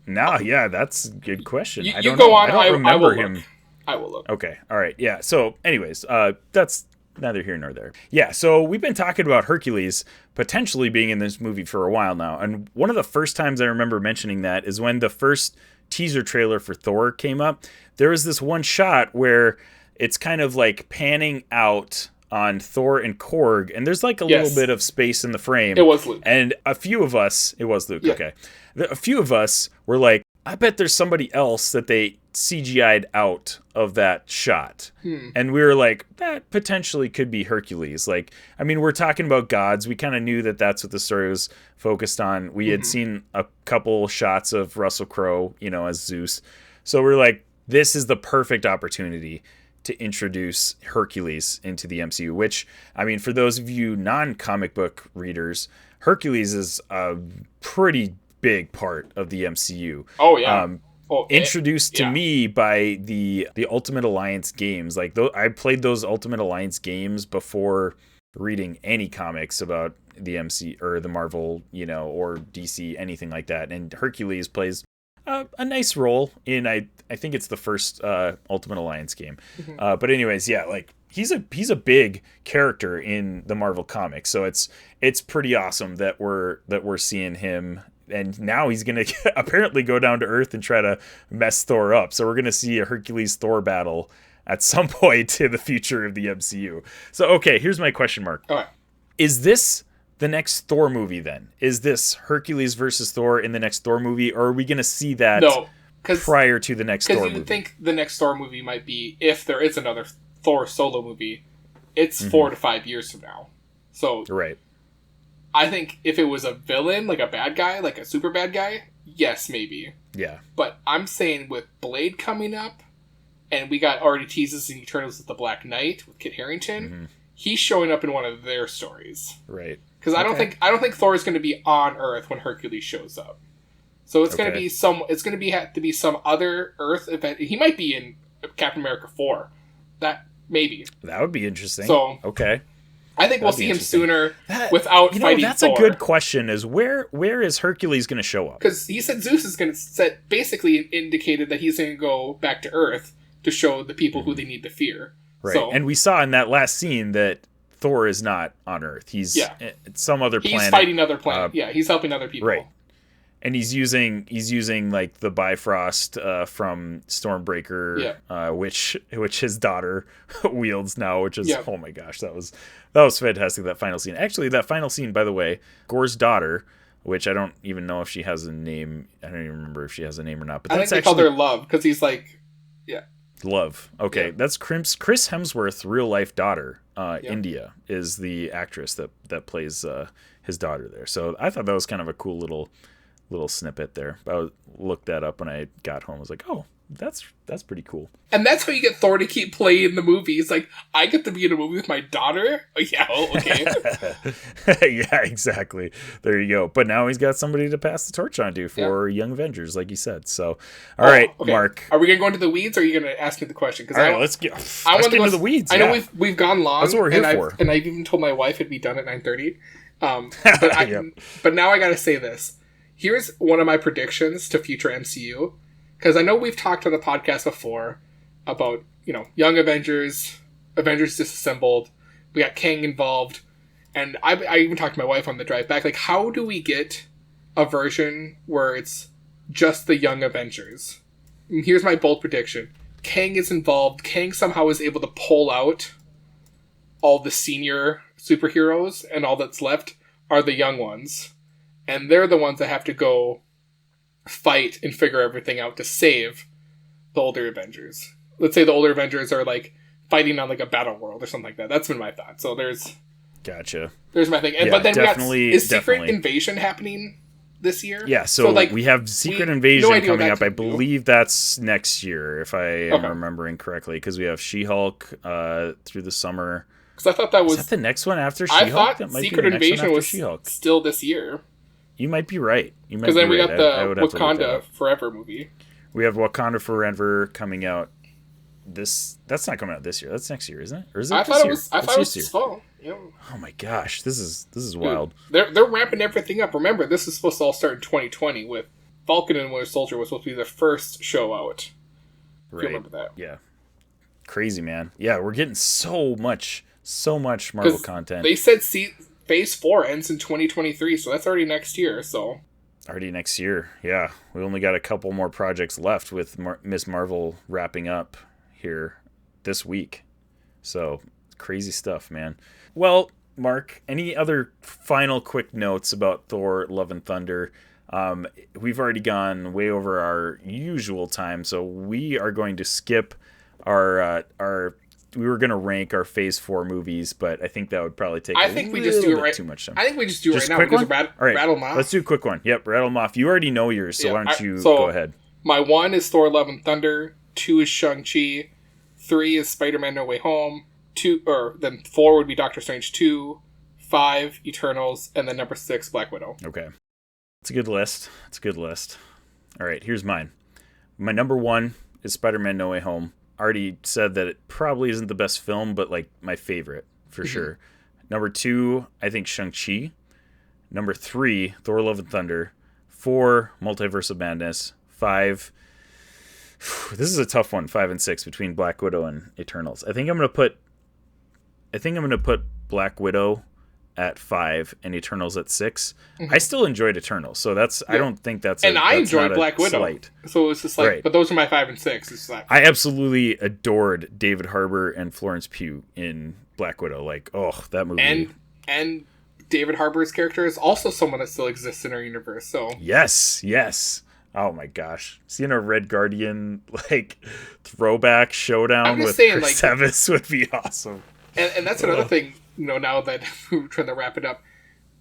good question. You I don't go know. on. I don't remember him. I will look. Okay. All right. Yeah. So, anyways, that's neither here nor there. Yeah. So we've been talking about Hercules potentially being in this movie for a while now, and one of the first times I remember mentioning that is when the first teaser trailer for Thor came up. There was this one shot where it's kind of like panning out on Thor and Korg, and there's like a little bit of space in the frame. It was Luke. And a few of us, it was Luke. Yeah. Okay. A few of us were like, I bet there's somebody else that they CGI'd out of that shot. And we were like, that potentially could be Hercules. Like, I mean, we're talking about gods. We kind of knew that that's what the story was focused on. We had seen a couple shots of Russell Crowe, as Zeus. So we're like, this is the perfect opportunity to introduce Hercules into the MCU, which, I mean, for those of you non-comic book readers, Hercules is a pretty big part of the MCU. Oh, yeah. Introduced to me by the Ultimate Alliance games. Like, I played those Ultimate Alliance games before reading any comics about the MC or the Marvel, or DC, anything like that. And Hercules plays a nice role in, I think it's the first Ultimate Alliance game. But anyways, yeah, like he's a big character in the Marvel comics. So it's pretty awesome that we're seeing him. And now he's going to apparently go down to Earth and try to mess Thor up. So we're going to see a Hercules-Thor battle at some point in the future of the MCU. So, okay, here's my question mark. All right. Is this the next Thor movie then? Is this Hercules versus Thor in the next Thor movie? Or are we going to see that prior to the next Thor movie? Because you think the next Thor movie might be, if there is another Thor solo movie, it's 4 to 5 years from now. So right. I think if it was a villain, like a bad guy, like a super bad guy, yes, maybe. Yeah. But I'm saying with Blade coming up, and we got already teases in Eternals with the Black Knight with Kit Harington, he's showing up in one of their stories. Right. Because I don't think Thor is going to be on Earth when Hercules shows up. So it's going to be have to be some other Earth event. He might be in Captain America 4. That would be interesting. So okay. I think we'll see him sooner without fighting that's Thor. A good question. Is where is Hercules going to show up? Because he said Zeus is going to basically indicated that he's going to go back to Earth to show the people who they need to fear. Right. So, and we saw in that last scene that Thor is not on Earth. He's at some other planet. He's fighting other planets. He's helping other people. Right. And he's using like the Bifrost from Stormbreaker, which his daughter wields now, which is oh my gosh, that was fantastic, that final scene. Actually, that final scene, by the way, Gore's daughter, which I don't even know if she has a name. I don't even remember if she has a name or not. But I think they called her Love because he's like, Love. Okay, that's Chris Hemsworth's real life daughter. India is the actress that plays his daughter there. So I thought that was kind of a cool little snippet there. I looked that up when I got home. I was like, oh, that's pretty cool. And that's how you get Thor to keep playing the movie. It's like, I get to be in a movie with my daughter? Oh, yeah, okay. Yeah, exactly. There you go. But now he's got somebody to pass the torch on to for Young Avengers, like you said. So, all right, okay. Mark. Are we going to go into the weeds, or are you going to ask me the question? All right, let's get into the weeds. I know we've gone long. That's what we're here for. And I've even told my wife it'd be done at 9:30. But now I got to say this. Here's one of my predictions to future MCU. Because I know we've talked on the podcast before about, Young Avengers, Avengers Disassembled, we got Kang involved, and I even talked to my wife on the drive back, like, how do we get a version where it's just the Young Avengers? And here's my bold prediction. Kang is involved. Kang somehow is able to pull out all the senior superheroes, and all that's left are the young ones. And they're the ones that have to go fight and figure everything out to save the older Avengers. Let's say the older Avengers are like fighting on like a battle world or something like that. That's been my thought. So there's my thing. But then is Secret Invasion happening this year? Yeah, so like, we have Secret Invasion coming up. I believe that's next year, if I am remembering correctly, because we have She-Hulk through the summer. Because I thought that was... Is that the next one after She-Hulk? I thought Secret Invasion was still this year. You might be right. Because then we got the Wakanda Forever movie. We have Wakanda Forever coming out That's not coming out this year. That's next year, isn't it? Or is it I thought it was this fall. Yeah. Oh my gosh, this is wild. Dude, they're ramping everything up. Remember, this is supposed to all start in 2020 with Falcon and Winter Soldier was supposed to be the first show out. Right. If you remember that. Yeah. Crazy, man. Yeah, we're getting so much Marvel content. They said Phase 4 ends in 2023, so that's already next year. So already next year, yeah. We only got a couple more projects left with Miss Marvel wrapping up here this week. So crazy stuff, man. Well, Mark, any other final quick notes about Thor: Love and Thunder? We've already gone way over our usual time, so we are going to skip our we were going to rank our Phase 4 movies, but I think that would probably take too much time. I think we just do it right now. Rattle them off. Let's do a quick one. Yep, rattle them off. You already know yours, so why don't you go ahead? My 1 is Thor: Love and Thunder. 2 is Shang-Chi. 3 is Spider-Man: No Way Home. Then 4 would be Doctor Strange 2. 5, Eternals. And then number 6, Black Widow. Okay. It's a good list. All right, here's mine. My number 1 is Spider-Man: No Way Home. Already said that it probably isn't the best film, but like my favorite for sure. Number 2, I think Shang-Chi. Number 3, Thor: Love and Thunder. 4, Multiverse of Madness. 5, this is a tough one, 5 and 6 between Black Widow and Eternals. I think I'm gonna put Black Widow at 5 and Eternals at 6. I still enjoyed Eternals, so that's I don't think that's I enjoyed Black Widow. Slight. So it's just like, right. But those are my 5 and 6. It's like I absolutely adored David Harbour and Florence Pugh in Black Widow. Like, oh, that movie. And David Harbour's character is also someone that still exists in our universe. So yes. Oh my gosh, seeing a Red Guardian like throwback showdown with Chris Evans would be awesome. And that's another thing. Now that we're trying to wrap it up,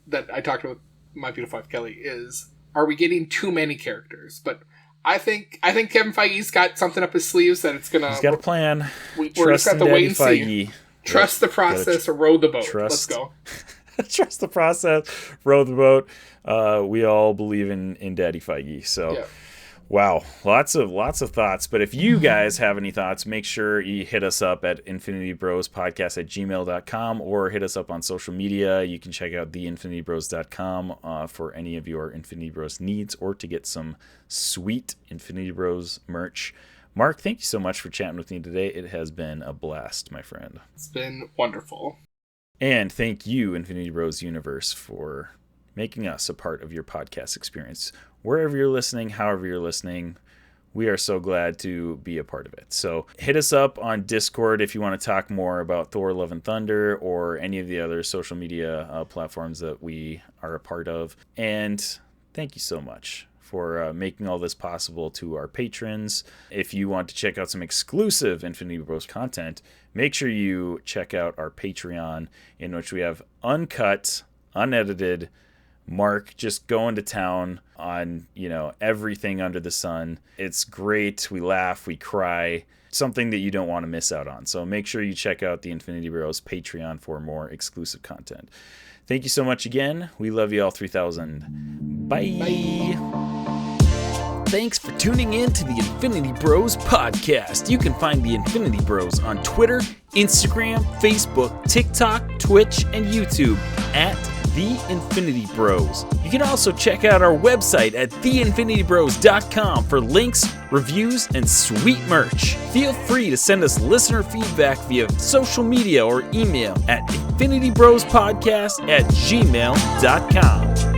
that I talked with my beautiful wife Kelly is: are we getting too many characters? But I think Kevin Feige's got something up his sleeves that it's gonna. He's got a plan. We're just have to wait and see. Trust the process or row the boat. Let's go. Trust the process, row the boat. We all believe in Daddy Feige. So, yeah. Wow, lots of thoughts. But if you guys have any thoughts, make sure you hit us up at infinitybrospodcast@gmail.com or hit us up on social media. You can check out theinfinitybros.com for any of your Infinity Bros needs or to get some sweet Infinity Bros merch. Mark, thank you so much for chatting with me today. It has been a blast, my friend. It's been wonderful. And thank you, Infinity Bros Universe, for making us a part of your podcast experience. Wherever you're listening, however you're listening, we are so glad to be a part of it. So hit us up on Discord if you want to talk more about Thor Love and Thunder or any of the other social media platforms that we are a part of. And thank you so much for making all this possible to our patrons. If you want to check out some exclusive Infinity Bros content, make sure you check out our Patreon, in which we have uncut, unedited Mark just going to town on, everything under the sun. It's great. We laugh, we cry. Something that you don't want to miss out on. So make sure you check out the Infinity Bros Patreon for more exclusive content. Thank you so much again. We love you all 3000. Bye. Thanks for tuning in to the Infinity Bros podcast. You can find the Infinity Bros on Twitter, Instagram, Facebook, TikTok, Twitch, and YouTube at The Infinity Bros. You can also check out our website at theinfinitybros.com for links, reviews, and sweet merch. Feel free to send us listener feedback via social media or email at infinitybrospodcast@gmail.com.